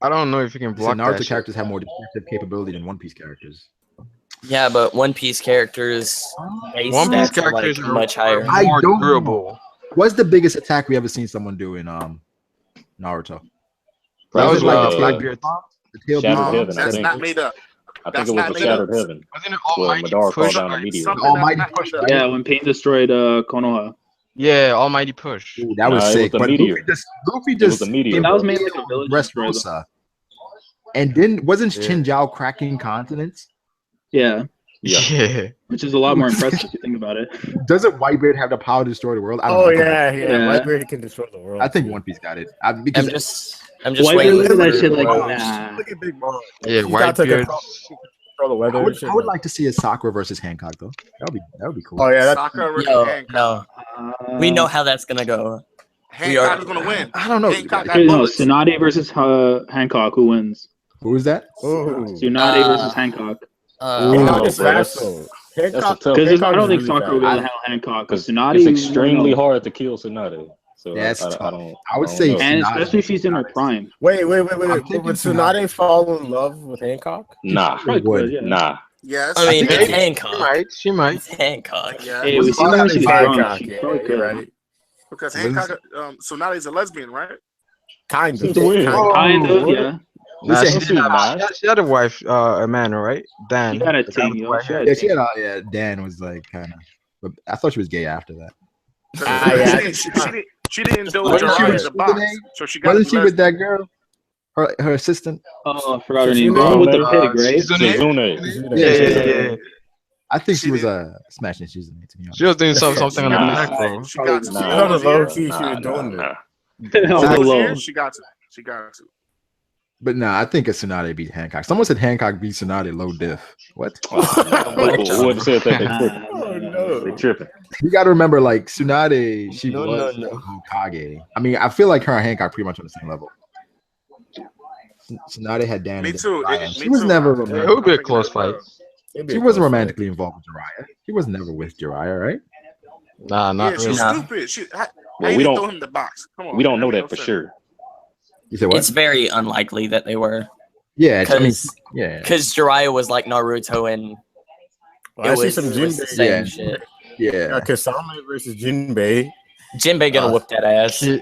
I don't know if you can So block Naruto that shit. characters have more defensive capability than One Piece characters. Yeah, but One Piece characters, base One Piece stats are, like, characters are much higher. I more don't durable. What's the biggest attack we ever seen someone do in Naruto? That was it like like the Blackbeard. The tail Shattered bomb? Heaven, I That's think. not made up. I think That's it was not the made Shattered up. Heaven. Wasn't it Well, Almighty Madara push? called down Like, immediately. something Almighty that's not push, made up. right? Yeah, when Pain destroyed Konoha. Yeah, Almighty push. Ooh, that was Nah, it was sick. the But meteor. Luffy It was just the meteor, came That was bro. mainly like a village destroyer, though. Dressrosa. And then wasn't Yeah. Chinjiao cracking continents? Yeah. Yeah. Which is a lot more impressive if you think about it. Doesn't Whitebeard have the power to destroy the world? I don't Oh know. yeah. Yeah. Whitebeard can destroy the world. I think too. One Piece got it. I'm Because just Whitebeard waiting. look at that for- shit like, Mom, nah. Look at Big Mom. Yeah, She's got to Whitebeard. control the weather. I and would, shit, I would man. like to see a Sakura versus Hancock though. That would be cool. Oh yeah, that's Sakura versus Yo, Hancock. no, we know how that's gonna go. Hancock is gonna win. I don't know. Hancock got Okay, no, bullets. TSUNADE versus Hancock. Who wins? Who is that? Ooh. TSUNADE versus Hancock. Hancock Ooh, is bro, fast that's- though. that's a Hancock, tough- Because Hancock I don't is think really Sakura will be fast. able to handle Hancock. Because Because TSUNADE it's we don't extremely know. hard to kill Tsunade. So Yeah, it's I tough. don't. I would don't say know. And Tsunade. especially if she's in her prime. Wait. I'm Would thinking Tsunade fall in love with Hancock? Nah, Probably could, yeah. nah. Yes. I mean, think it's it- Hancock. She might. It's Hancock. Yeah. Hey, we seen her when she's Hancock, grown. She yeah, probably you're could. right. Because What is Hancock, Tsunade's a lesbian, right? Kind of. Since when? Kind of, what? yeah. Nah, Listen, she, She did have, not. she had a wife, Amanda, right? Dan. She had a The guy ting, with the yo. white She hair. had Yeah, a she ting. had. Dan was like kind of, but I thought she was gay after that. Yeah. She didn't indulge Wasn't she Jiraiya with in the box, so she got Wasn't she with lesbian. that girl? Her assistant. Oh, I forgot her name. Shizune. The one with the pig, right? Shizune. Shizune. Yeah. I think she She was didn't- smashing season, to be honest. She was doing something on the Nah. back, bro. She got to. Nah, She on the low got key, to. she was doing nah. On the Those low. years, she got to. She got to. But nah, I think a Tsunade beat Hancock. Someone said Hancock beat Tsunade low diff. What? Whoever said that, they tripping. Oh no. They tripping. You got to remember, like Tsunade, she No, was no. a Hokage. I mean, I feel like her and Hancock pretty much on the same level. Tsunade had Dan. Me and too. Jiraiya. Me She was too. never It romantic. would be a close fight. She wasn't romantically involved with Jiraiya. She was never with Jiraiya, right? Nah, Yeah, not she's really. Nah. stupid. How Well, you we even don't- throw him in the box? Come on. We don't man, know made that no for sense. You sure. said what? It's very unlikely that they were, Yeah, I mean, because yeah, Jiraiya was like Naruto and I see some it was the Jinbei. same Yeah. shit. yeah. Kasame versus Jinbei. Jinbei gonna whoop that ass. Wait.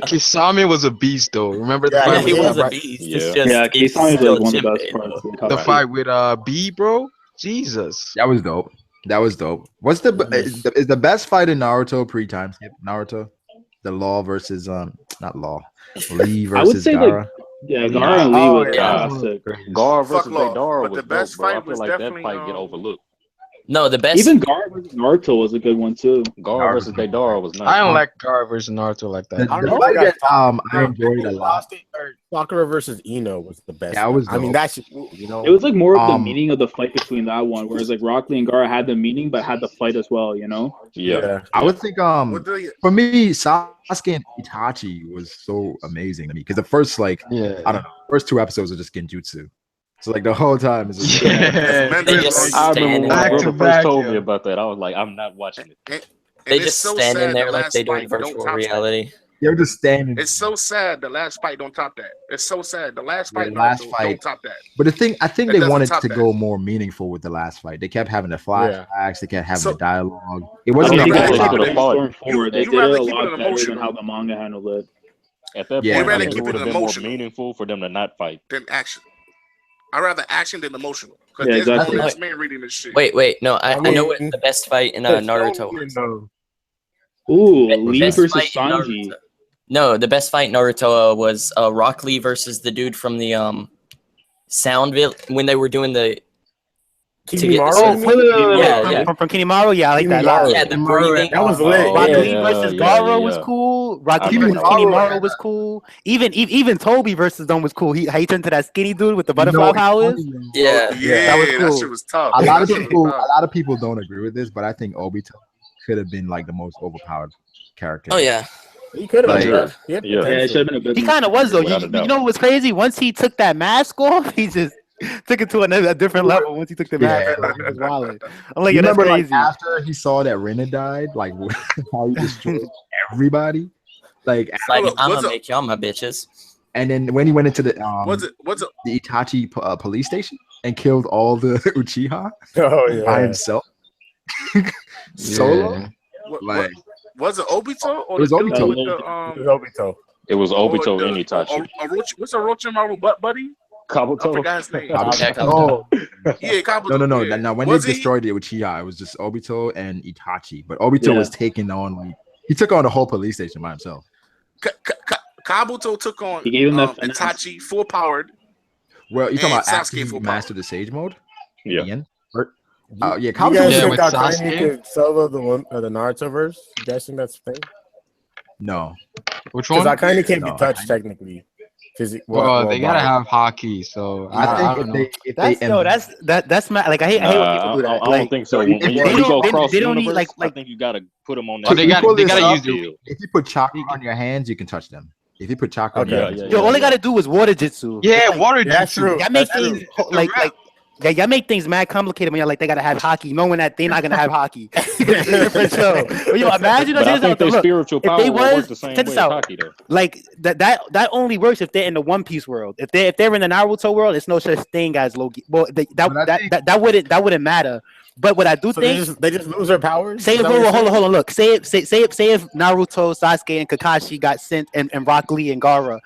Kisame was a beast, though. Remember the Yeah, Yeah, fight? he with, was a right- beast. Yeah. It's just Yeah, it's Kisame is still like one of the Jinbei, best parts. though. The fight with B, bro. Jesus. That was dope. That was dope. What's is the best fight in Naruto pre-time skip? Naruto, the Law versus not Law, Lee I would versus say, Gaara. like, yeah, Gaara and Lee Oh, was yeah. classic. Gar Fuck versus Law, Deidara but was the best dope, bro. I fight feel was like that definitely, fight get overlooked. No, the best. Even Gaara versus Naruto was a good one too. Gar versus Deidara was nice. I don't like Gar versus Naruto like The, that. I don't the know fight if you that guys I enjoyed a lot. Sakura versus Ino was the best. That was I mean, dope. that's you know. It was like more of the Um, meaning of the fight between that one, whereas like Rock Lee and Gaara had the meaning but had the fight as well, you know? Yeah. I would think What do you? for me, Sasuke and Itachi was so amazing to me because the first I Yeah. don't know, first two episodes are just genjutsu. So like the whole time is just Yeah. They just I remember stand when in my Back there. brother to first back, told me yeah. about that. I was like, I'm not watching it. And They it's just so stand in sad there the like last they doing fight don't virtual top that. reality. they're just standing. It's so sad the last fight don't top that. It's so sad. The last The fight, last Naruto fight- don't top that. But I think It they doesn't wanted top to that. go more meaningful with the last fight. They kept having the flashbacks. They kept having So- the dialogue. It I wasn't think rather they keep kept it it a- going forward. They you did it rather a keep it lot better than emotional. how the manga handled it. At that Yeah, point, rather I think keep it would it have been more emotional. meaningful for them to not fight. Than action. I'd rather action than emotional. Because Yeah, there's exactly. grown ass men reading this shit. Wait, no, I know what mean, the best fight in Naruto was. Ooh, Be- Lee best versus fight in Sanji. Naruto. No, the best fight in Naruto was Rock Lee versus the dude from the when they were doing the to get Kimimaro, the- you mean? Yeah. From Kinimaru, yeah, I like that a lot. Kinimaru. yeah, the breathing. That was lit. Rock yeah, Lee versus yeah, Gaara was yeah. cool. Rock I Lee versus remember Kinimaru was cool. Even Toby versus them was cool. How he turned to that skinny dude with the butterfly it's powers. funny, Yeah, Yeah, that was that cool. shit was tough. a lot of That shit was people tough. don't agree with this, but I think Obito could have been like the most overpowered character. Oh yeah. He could have. Like- Yeah. Yeah, it should have been a good He one. kind of was though. Without a You doubt. know what was crazy? Once he took that mask off, he just took it to a different level. Once he took the mask off, he was wilding. I'm like, You yeah, that's remember, crazy. like after he saw that Rena died, like how he destroyed everybody, like, It's like Hold up, I'm what's gonna up? make y'all my bitches. and then when he went into the What's it? the Itachi police station and killed all the Uchiha Oh by yeah. himself, solo, Yeah. like Was it Obito or It was the dude Obito. with the Obito. It was Obito or the- and Itachi. what's a Orochimaru butt buddy? I Kabuto. forgot his name. Yeah, oh Yeah, Kabuto. no. Yeah. Now when Was they he? destroyed the Uchiha, it was just Obito and Itachi, but Obito Yeah. was taking on like he took on the whole police station by himself. Kabuto took on He gave him that finesse. Itachi full powered. Well, you talking And about after Sasuke he full mastered the Sage mode? Yeah. Ian? Yeah, You Kabuto guys was think with Akainu Sasuke? could solo the Naruto verse? You guys think that's the thing? no. Which Because one? Akainu can't be No, touched technically. Well, they gotta have hockey, so I I think don't know. That's my like. I hate when people do that. I don't Like, think so. They When you don't- go they- across they don't need, universe, like- I think you gotta put them on Oh, that. they gotta use the field. if you put chakra on your hands, you can touch them. If you put chakra on Okay. your hands, Yeah, yo, all they gotta do is water jutsu. Yeah, Like, water That's jutsu. true. Y'all make That's things true. like y'all make things mad complicated when y'all like they gotta have hockey, knowing that they're not gonna have hockey. For sure. But yo, imagine But I think their look, spiritual if power they will work was the same check way this as out. hockey though. Like that only works if they're in the One Piece world. If they're in the Naruto world, it's no such thing as Loki. Well, that wouldn't matter. But what I do So think they just lose their powers. say Is if that what you're hold saying? on, look. Say if Naruto, Sasuke, and Kakashi got sent, and Rock Lee and Gaara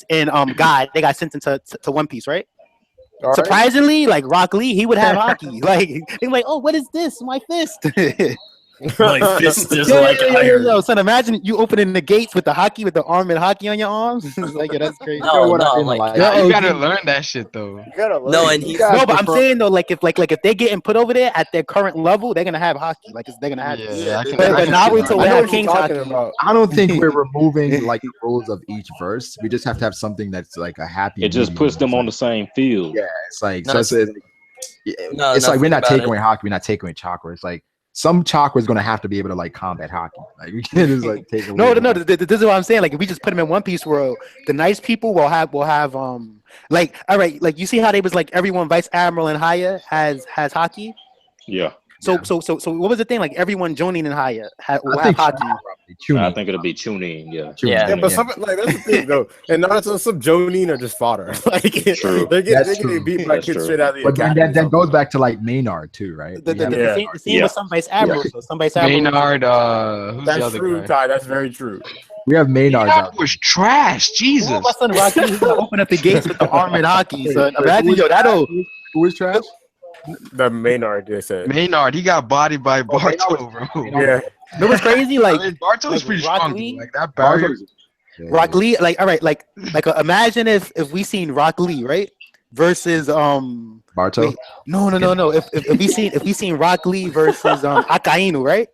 and God, they got sent into One Piece, right? All right. Surprisingly, like Rock Lee, he would have hockey. Like they're like, oh, what is this? My fist. My fist is Yo, like iron. yo, son, imagine you opening the gates with the hockey with the arm and hockey on your arms. It's like, yeah, that's crazy. you know what I No, didn't like, like? You gotta learn that shit though. You gotta learn. no, and he's No, but I'm saying though, like if they're getting put over there at their current level, they're gonna have hockey. Like they're gonna have. Yeah, I can. But I can see Naruto that. would I know have what you're King's talking hockey. about. I don't think we're removing like the rules of each verse. We just have to have something that's like a happy. It just medium. puts them on the same field. Yeah, it's like No, so. it's- It's like we're think not about taking it. away hockey. We're not taking away chakra. It's like some chakra is gonna have to be able to like combat hockey. Like we can't just like take away. No. This is what I'm saying. Like if we just put them in One Piece world, the nice people will have like all right, like you see how they was like everyone vice admiral and higher has hockey. Yeah. So what was the thing? Like everyone joining in higher will I have think hockey. I think it'll be tuning. Yeah. Yeah. Yeah, but some like that's the thing though. And Naruto, some Jonin are just fodder. Like True. they're That's getting true. beat by That's kids true. straight out of the But then academy. that goes back to like Maynard too, right? The We have Yeah. same Yeah. with some vice admiral. So some vice admiral. Maynard, who's the That's other true, guy? Ty. That's very true. we have Maynards That out. was trash. Jesus. My son Rocky, he's gonna open up the gates with the armored hockey. So imagine that'll. Who is trash? The Maynard, they said. Maynard, he got bodied by Barto, bro. Yeah. You know what's crazy? Like I mean, Barto's like pretty Rock strong. Lee? Dude. Like that barrier. Rock Lee, like all right, like imagine if we seen Rock Lee, right? Versus Barto. wait, no. If we seen Rock Lee versus Akainu, right?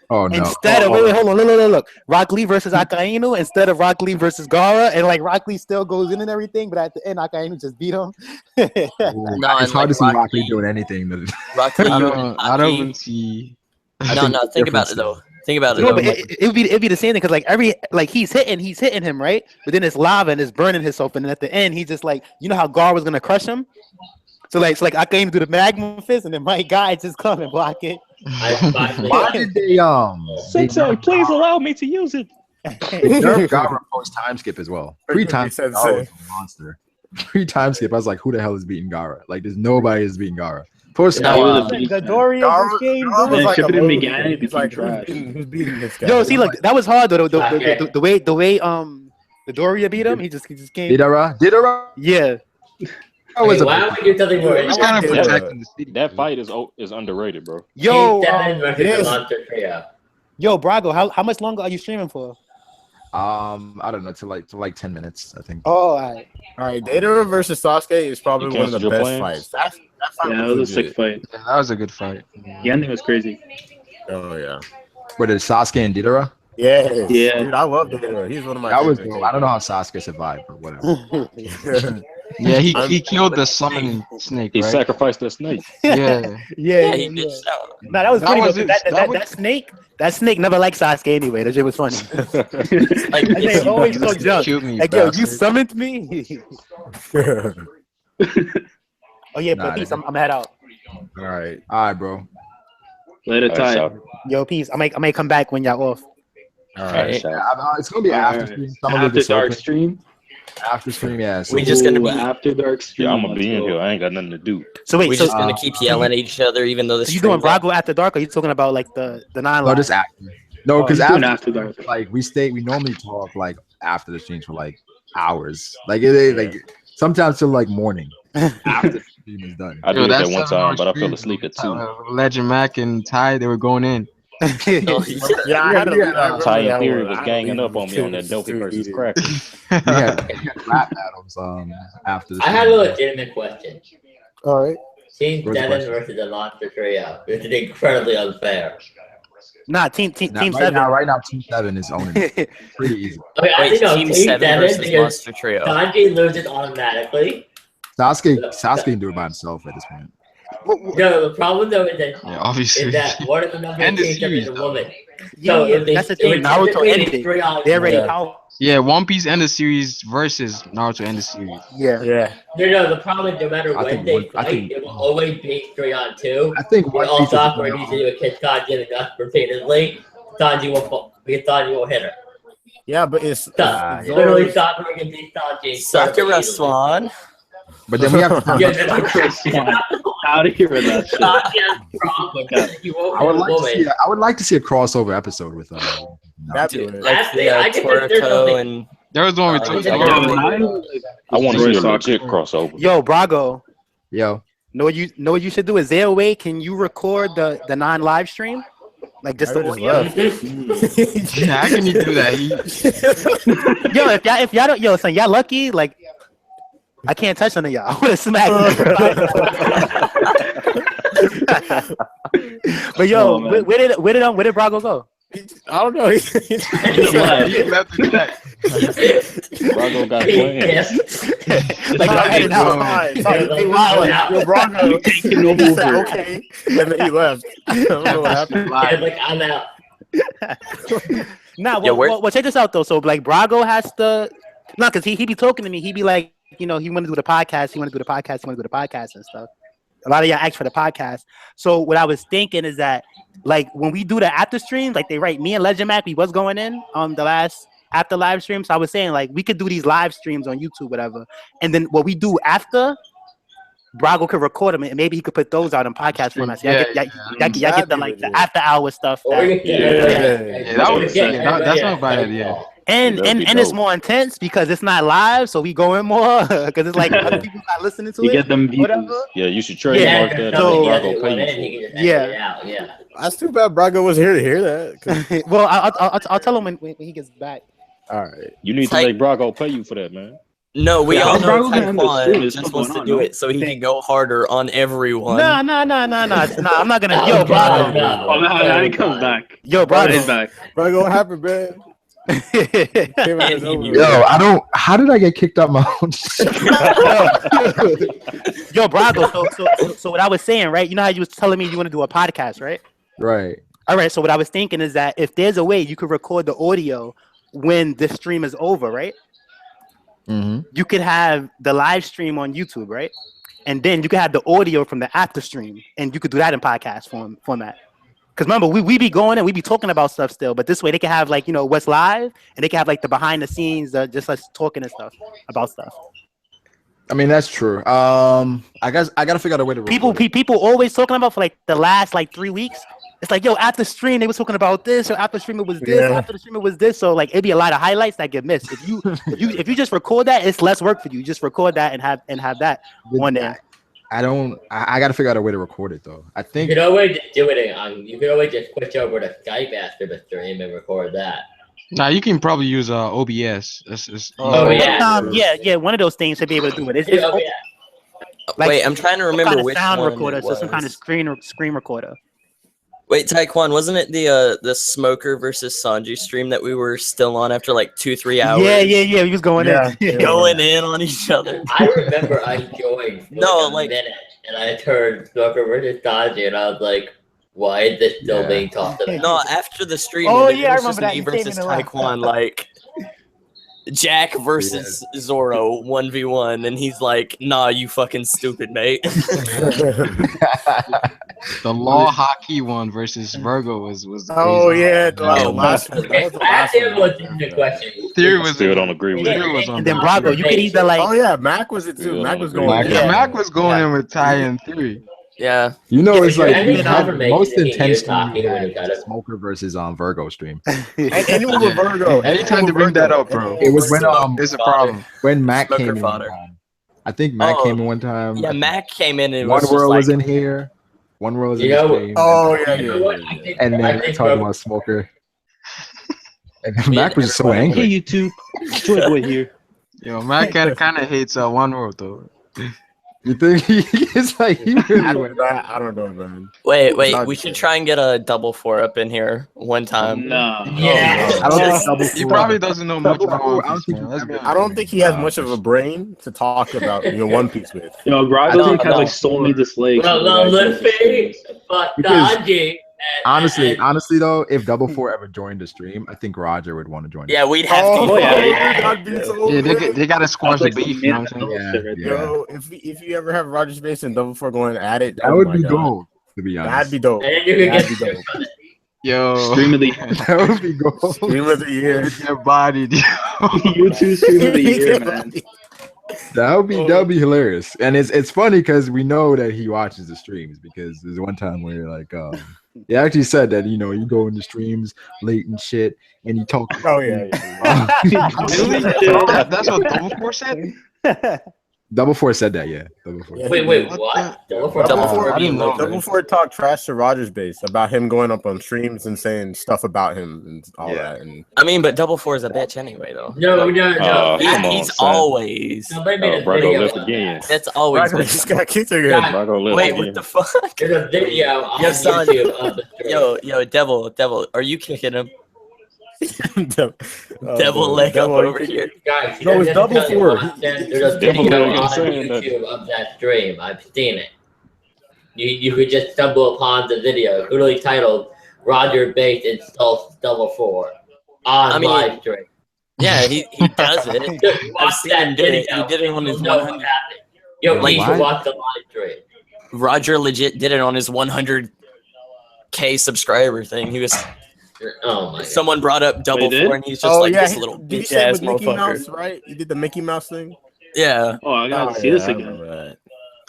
Oh no. Instead of wait, hold on, look. Rock Lee versus Akainu instead of Rock Lee versus Gaara, and like Rock Lee still goes in and everything, but at the end Akainu just beat him. No, It's and hard like to see Rock Rock Lee Lee- doing anything. Rock Lee, I and don't hockey. even see. No, think about it though. Think about it. No, though. but it'd be the same thing because like he's hitting him right, but then it's lava and it's burning himself, and then at the end he's just like, you know how Gar was gonna crush him, so like I came do the magma fist, and then my guy just come and block it. Why did they Sensei, please allow me to use it. nerf Gara post time skip as well? Pre-time skip, Sensei. Gara was a monster. Pre-time skip, I was like, who the hell is beating Gara? Like, there's nobody is beating Gara. Post No, time. uh, Dory Gar this game. was Man, like ship a it in low Megane, kid. it He's like, became who's beating this guy? Yo, see, look, that was hard though. The way the Doria beat him, he just came. Didara? Yeah. That was Why don't we do something more He's kind of interesting? protecting the city. That fight is underrated, bro. Yo, King Devin it versus is. the Monster Trio. yo, Brago, how much longer are you streaming for? I don't know, to like 10 minutes, I think. Oh, all right. All right, Datara versus Sasuke is probably You one of the canceled your best plans? fights. That fight Yeah, it was a sick legit. fight. Yeah, that was a good fight. The ending was crazy. Oh yeah. What is Sasuke and Didara? Yes. Yeah. Dude, I love Datara. He's one of my That was favorite dope. I don't know how Sasuke survived, but whatever. characters. Yeah, he killed the summoning snake, He right? sacrificed that snake. Yeah. Yeah, he bitched out. No, that was That funny. was though, it. 'cause That was- that snake never liked Sasuke anyway. That shit was funny. Like, That it's- thing always so drunk. Killed me, Like, yo, you bastard. summoned me. Oh yeah, but Nah, peace. nigga. I'm head out. All right, bro. Later, Alright, Ty. so- Yo, peace. I may come back when y'all off. All Alright, right. so- It's gonna be after stream. Some of After it's dark open. stream. After stream, yeah. So We just gonna Ooh, be- after dark stream. Yeah, I'm gonna let's be in go. here. I ain't got nothing to do. So wait, We're so just gonna keep yelling at each other, even though this. so you doing Brago after dark, or you talking about like the nine? no, just after. No, because He's doing after, after dark. like we normally talk like after the streams for like hours. Like sometimes till like morning after the stream is done. I Yo, did that that's one 7 hour time, but I fell stream. asleep at 2. Legend Mac and Ty, they were going in. Oh, Yeah, I had a, Yeah, I remember Ty in that theory one. was I ganging had up on me on that to Dopey versus eat it. Cracker. We had rap battles after the I stream. had a legitimate question. All right. Team Where's the 7 question? versus the Monster Trio. It's incredibly unfair. Nah, team Now, team right 7. now, Team 7 is owning it. Pretty easy. Okay, I Wait, think no, Team Team 7 7 versus because Monster Trio. Sanji loses automatically. Sasuke can do it by himself at this point. No, the problem though is that obviously. one of the number And of the teams series, is a though. woman. Yeah, So that's the thing. Naruto ended. They're already powerful. Yeah, One Piece end the series versus Naruto end the series. Yeah. No, the problem is no matter I when think they one- I fight, think- it will always be 3-on-2. I think One all Piece is Sakura needs to do a kiss Sanji and Gus repeatedly. Sanji will hit her. Yeah, but it's Literally Sakura can beat Sanji. Sakura Swan. But then we have to Yeah, that's Out of here with that shit. Sanji has problems. He won't I would hit a like to woman. see. I would like to see a crossover episode with That'd Like I think there's Toriko something- and There was one with I want to see a legit crossover. Yo, Brago. Yo. Know what you should do? Is there a way can you record the non-live stream? Like just the audio? Yeah, how can you do that? Yo, if y'all don't, son, y'all lucky. Like, I can't touch none of y'all. I would have smacked. But yo, where did Brago go? I don't know. He left the chat. Brago got plans. Like, I'm heading out. Yo, Bronco. You can't get no He said, over. okay, and then he left. I don't know what happened. Yeah, like I'm out. Nah, Yeah, well, check this out though. So like Brago has to, cause he be talking to me. He be like, he want to do the podcast. He want to do the podcast. He want to do the podcast and stuff. A lot of y'all ask for the podcast. So what I was thinking is that like when we do the after streams, like they write me and Legend Mac, we was going in the last after live stream. So I was saying like we could do these live streams on YouTube, whatever. And then what we do after, Brago could record them and maybe he could put those out in podcast format. So y'all get the like the after hour stuff. That's not a bad idea. And it's more intense because it's not live, so we go in more because it's like other people not listening to You it. get them views. Whatever. Yeah, you should trademark that. so- Brago pay you for it. Yeah. That's too bad. Brago was here to hear that. 'cause- Well, I'll tell him when he gets back. All right. You need to make Brago pay you for that, man. No, we Yeah, all know Brago can Taekwon understand just what's wants to going do on, it so he can go harder on everyone. No. I'm not gonna. Yo, Brago. Oh, now he comes back. Yo, He's Brago. back. Brago, what happened, man? Yo, I don't. How did I get kicked out my own? Yo, Brago. So what I was saying, right? You know how you was telling me you want to do a podcast, right? Right. All right. So what I was thinking is that if there's a way you could record the audio when the stream is over, right? Mm-hmm. You could have the live stream on YouTube, right? And then you could have the audio from the after stream, and you could do that in podcast format. Because remember, we be going and we be talking about stuff still, but this way they can have like what's live, and they can have like the behind the scenes, just us talking and stuff about stuff. I mean that's true. I guess I gotta figure out a way to record it. People always talking about for like the last like 3 weeks. It's like, yo, after stream they was talking about this, or after stream it was this, after the stream it was this. So like it'd be a lot of highlights that get missed. If you just record that, it's less work for you. Just record that and have that on there. I gotta figure out a way to record it though. I think You could always just do it you could always just switch over to Skype after the stream and record that. Nah, you can probably use OBS. Yeah, one of those things to be able to do it. It's Oh, yeah. like Wait, I'm trying to some remember kind of which sound one recorder, it so some kind of was. screen recorder. Wait, Taekwon, wasn't it the Smoker versus Sanji stream that we were still on after like 2-3 hours? Yeah. We was going in. Going in on each other. I remember I joined for a minute and I heard Smoker versus Sanji and I was like, why is this still being talked about? No, after the stream, Oh, it yeah, I was remember just that. me You came versus in and left. Taekwon, like Jack versus Zoro 1v1, and he's like, "Nah, you fucking stupid, mate." The law hockey one versus Virgo was. Oh yeah, last Okay, that was the question. Theory was. Still don't agree with Theory it. was on. And then Brago, you could either like. Oh yeah, Mac was it too. Yeah, Mac was yeah. going. Yeah, Mac was going in with Ty and Theory. Yeah. it's like Any we had confirmation most that he intense is talking stream when he we got had it. Smoker versus Virgo stream. Anyone with Virgo. Anytime to bring that up, bro. It was when It's a problem. when Mac Smoker came in one fodder. time. I think Mac Oh, came in one time. Yeah, Mac came in and One was just World like, was in here. One World was in You the know- stream. Oh yeah, You know what? I think- And I then we think talked Smoker- about Smoker. And Me Mac and was so everybody- angry. Hey, YouTube. Joy Boy here. Yo, Mac kind of hates One World though. You think it's like he really went? I don't know, man. Wait, we should try and get a double four up in here one time. No. Yeah. I don't think double He four. probably doesn't know much Double about four, One I don't Piece, think man. he Let's ever- be I don't think he has much of a brain to talk about One Piece with. Yo, Roger has like so many dislikes. Well, Luffy, but Because- Sanji. Honestly though, if Double Four ever joined the stream, I think Roger would want to join. Yeah, we'd have to. Oh, yeah. that'd be so Yeah, great. they gotta squash the That's like beef. some You know what I'm saying? mid-level shit right Yeah. Yo, if you ever have Roger Space and Double Four going at it, That oh would my be God. gold. To be honest, That'd be dope. And then you could That'd be get dope. Yo, Stream of the that would be gold. Stream of the year. your body. YouTube stream of the year, man. That would be hilarious, and it's funny because we know that he watches the streams because there's one time where like he actually said that you go into streams late and shit, and you talk. Oh yeah. Really? That's what Double Four said. Double Four said that, yeah. Double Four. Yeah. Wait, What what? Double Double Four Four, I didn't know. Double Four talked trash to Roger's base about him going up on streams and saying stuff about him and all Yeah. that. And I mean, but double four is a bitch anyway, though. No. Come on, He's son. always. Somebody made a Brago video. left again. That's always. Roger been- just got kicked again. God, Brago left Wait, again. what the fuck? There's a video on Yo, son. YouTube of the stream. Yo, devil, are you kicking him? Devil Devil leg up over here. Guys, No, it's Double Four. There's a Devil video leg, I'm on saying that. YouTube of that stream. I've seen it. You could just stumble upon the video, literally titled "Roger Bates installs Double Four" on live stream. Yeah, he does it. Just I've watch seen that him do it. video. He did it on his You'll know what 100. happened. Yo, Like you what? should watch the live stream. Roger legit did it on his 100K subscriber thing. He was. Oh my god. Someone brought up double They did? four, and he's just like this little did you bitch say ass with Mickey motherfucker. Mouse, right? You did the Mickey Mouse thing. Yeah. Oh, I gotta Oh, see this yeah, I again. remember that.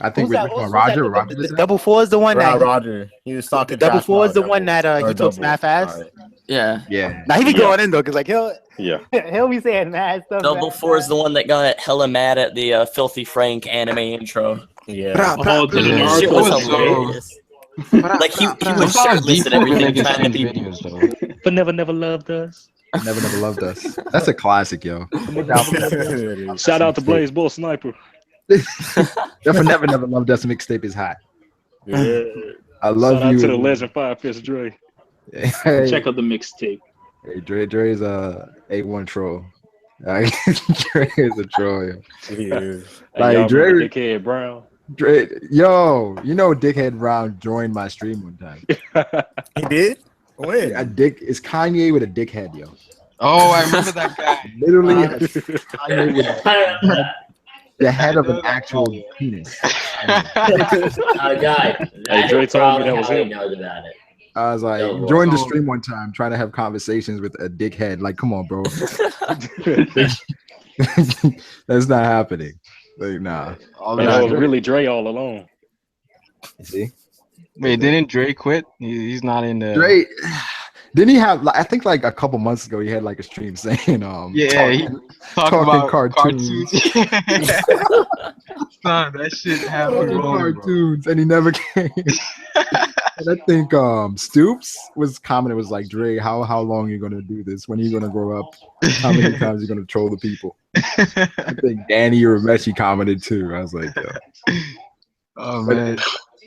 I think Who's that? we're Who's Roger. that? Roger The did that? Double Four is the one that. Roger. He was talking. Double trash Four is the about one that Double. he Or talks Double. mad fast. Alright. Yeah. Yeah. Now he be Yeah. going in though, cause like he'll Yeah. he'll be saying mad stuff. Double mad four is fast. the one that got hella mad at the Filthy Frank anime intro. Yeah. Oh, to the Yeah. Shit was Naruto. was so- hilarious. Like he was Look how shirtless deep and everything, making trying to some be. videos though. But never loved us. Never loved us. That's a classic, yo. Shout out to Blaze Bull Sniper. Never loved us. Mixtape is hot. Yeah. I love Shout out you. to the legend Five Fist Dre. Hey, Check out the mixtape. hey, Dre's a A1 troll. Dre is a troll, yo. He is. Hey, Like, y'all Dre- remember Dickhead Brown? Dre, Dickhead Brown joined my stream one time. He did. When? A dick is Kanye with a dickhead, yo. Oh, I remember that guy. Literally, Kanye with the head of an actual penis. Guy, Hey, Dre told me that was how he him. knows about it. I was like, No, joined the no. stream one time trying to have conversations with a dickhead. Like, come on, bro. That's not happening. Like, nah. All Man, that- that was really Dre all along. You see? Wait, didn't Dre quit? He's not in the. Dre, didn't he have, like, I think like a couple months ago, he had like a stream saying, Yeah, he talk talking about cartoons. Son, that shit happened. talking wrong, bro. cartoons, and he never came. And I think Stoops was commenting, was like, Dre, how long are you gonna do this? When are you gonna grow up? How many times are you gonna troll the people? I think Danny or Meshi commented too. I was like, yo. Oh man.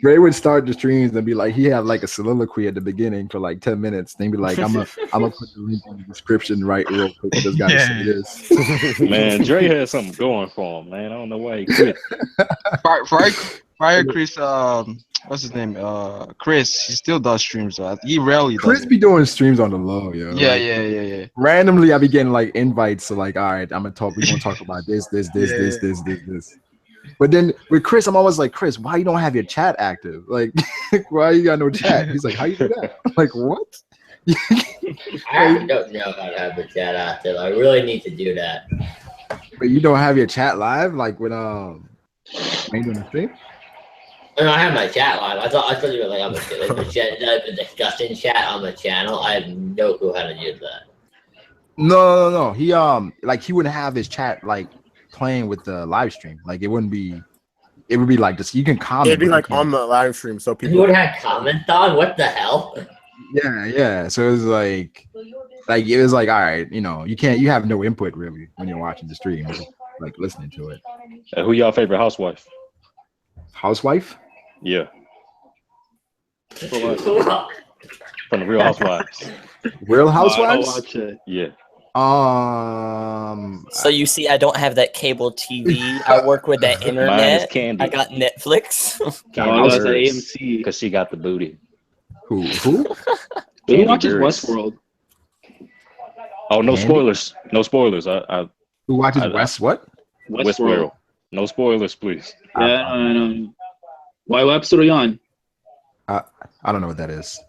Dre would start the streams and be like, he had like a soliloquy at the beginning for like 10 minutes. Then he'd be like, I'm gonna put the link in the description right real quick. I just gotta say this. Man, Dre had something going for him, man. I don't know why he quit. Prior Chris, what's his name? Chris, he still does streams though. He rarely does. Chris it. be doing streams on the low, yo. Yeah, Like, yeah. randomly I be getting like invites to like, all right, we're gonna talk about this. But then with Chris, I'm always like, Chris, why you don't have your chat active? Like, why you got no chat? He's like, how you do that? I'm like, what? I don't know how to have the chat active. I really need to do that. But you don't have your chat live, like when when you doing the stream? No, I have my chat live. I thought you were like on the discussion chat on the channel. I have no clue how to use that. No. He like he wouldn't have his chat like playing with the live stream. Like it would be like just you can comment. It'd be but like you can't- on the live stream, so You people. would have comments on? What the hell? Yeah. So it was like it was like, all right, you have no input really when you're watching the stream, like listening to it. Who y'all favorite housewife? Housewife? Yeah. From the Real Housewives. Real I don't Housewives? watch it. Yeah. So you see, I don't have that cable TV. I work with that Mine is internet. Candy. I got Netflix. Oh, that's the Birds, AMC. because she got the booty. Who? Who Candy watches Birds. Westworld? Oh, no Candy? spoilers. No spoilers. Who watches I- West? What? Westworld. No spoilers, please. Yeah, I know. What episode are you on? I don't know what that is.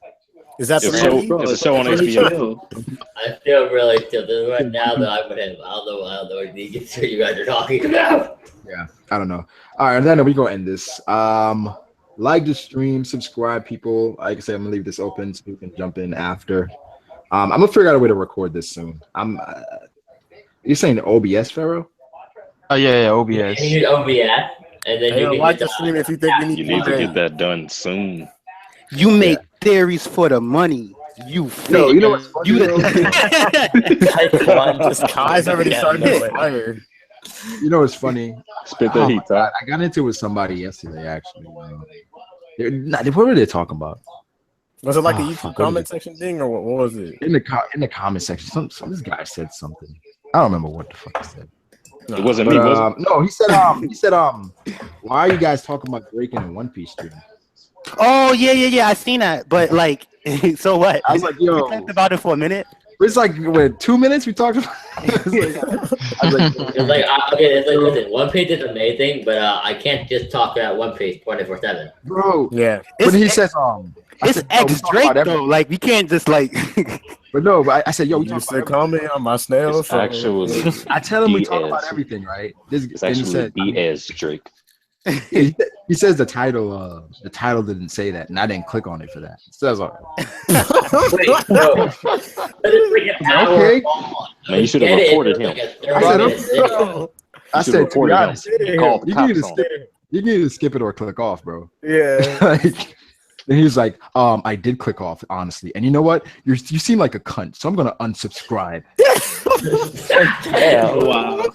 Is that It's the a show. movie? Bro, It's a show on funny HBO. show. I feel really tilted right now that I'm with him. I don't know what you guys are talking about. Yeah, I don't know. All right, and then we gonna end this. Like the stream, subscribe, people. Like I said, I'm gonna leave this open so you can jump in after. I'm gonna figure out a way to record this soon. You saying OBS, Pharaoh? Oh yeah, OBS. You use OBS, and then Hey, you can like get the stream if you think we need You to need to do get that done soon. You make theories for the money. You No, fake. you know what's funny? You though? Kai's already starting to fire. You know what's funny? Spit that Oh heat, my God, I got into it with somebody yesterday. Actually, what were they talking about? Was it like a Oh, YouTube fuck, comment section thing, or what was it? In the comment section? This guy said something. I don't remember what the fuck he said. It wasn't But, me, was it? no, he said why are you guys talking about Drake in a One Piece stream? Oh yeah. I seen that, but like, so what? I was like, We yo, talked about it for a minute. it's like what, 2 minutes we talked about. It's like, I was like, It's like okay, it's like listen, One Piece is amazing, but I can't just talk about One Piece 24/7. bro. Yeah, When he says I It's said, yo, we ex talk Drake about everything. though. Like we can't just like. But no, but I said, yo, we you talk said about comment on my snail. It's actually I tell him we talk about BS. everything, right? It's And he actually said, BS, Drake. he says the title didn't say that, and I didn't click on it for that. So that's all. Wait, no. But it's like an hour Okay. long. Man, you should have Get it, reported it's him. like a I said, 30-minute video. I You should said, to be reported him. honest, Call the you cops need to on him. skip. You need to skip it or click off, bro. Yeah. Like, and he was like, I did click off, honestly. And you know what? You seem like a cunt, so I'm gonna unsubscribe. Damn. Wow.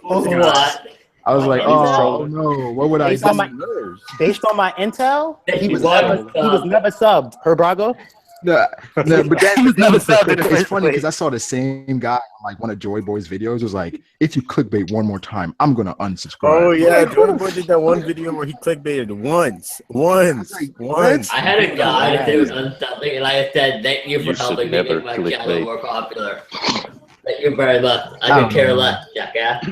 What? I was like, Oh, oh no, what would I Based on do? based on my intel, he was Wow. never subbed. Her Brago. No, but that, He was never subbed in the it's first funny because place. I saw the same guy on like one of Joy Boy's videos. It was like, if you clickbait one more time, I'm gonna unsubscribe. Oh yeah, I'm like, Jordan Boy did that one video where he clickbaited once. I had a guy that was on something, and I said, "Thank you for You should helping me never make my clickbait. channel more popular." Thank you very much. I don't could care know. less, jackass.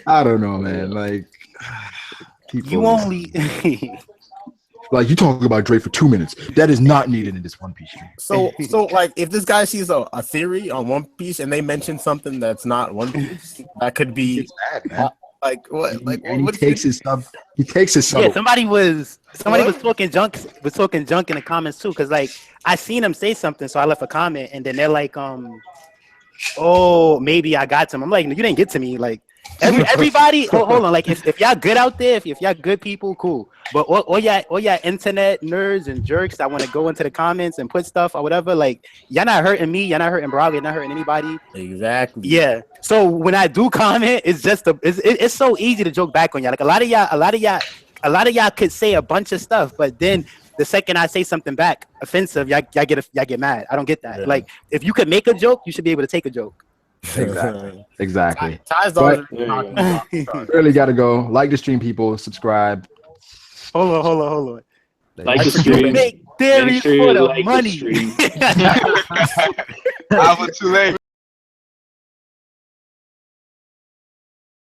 I don't know, man. Like, people, You only. like you talking about Drake for 2 minutes. That is not needed in this One Piece stream. So like if this guy sees a theory on One Piece and they mention something that's not One Piece, that could be It's bad, man. like what? Like And he what? takes his sub. He takes his sub. Yeah, somebody was talking junk in the comments too, because like I seen him say something, so I left a comment, and then they're like, oh, maybe I got to him. I'm like, no, you didn't get to me. Like everybody, hold on. Like if y'all good out there, if y'all good people, cool. But all y'all internet nerds and jerks that want to go into the comments and put stuff or whatever, like y'all not hurting me, y'all not hurting Braga, y'all not hurting anybody. Exactly. Yeah. So when I do comment, it's just it's so easy to joke back on y'all. Like a lot of y'all could say a bunch of stuff, but then the second I say something back offensive, y'all get mad. I don't get that. Yeah. Like if you could make a joke, you should be able to take a joke. Exactly. Ty's But- always Really got to go. Like the stream, people. Subscribe. Hold on. Like the You stream. make theories Make sure for you the like the money. stream. I was too late.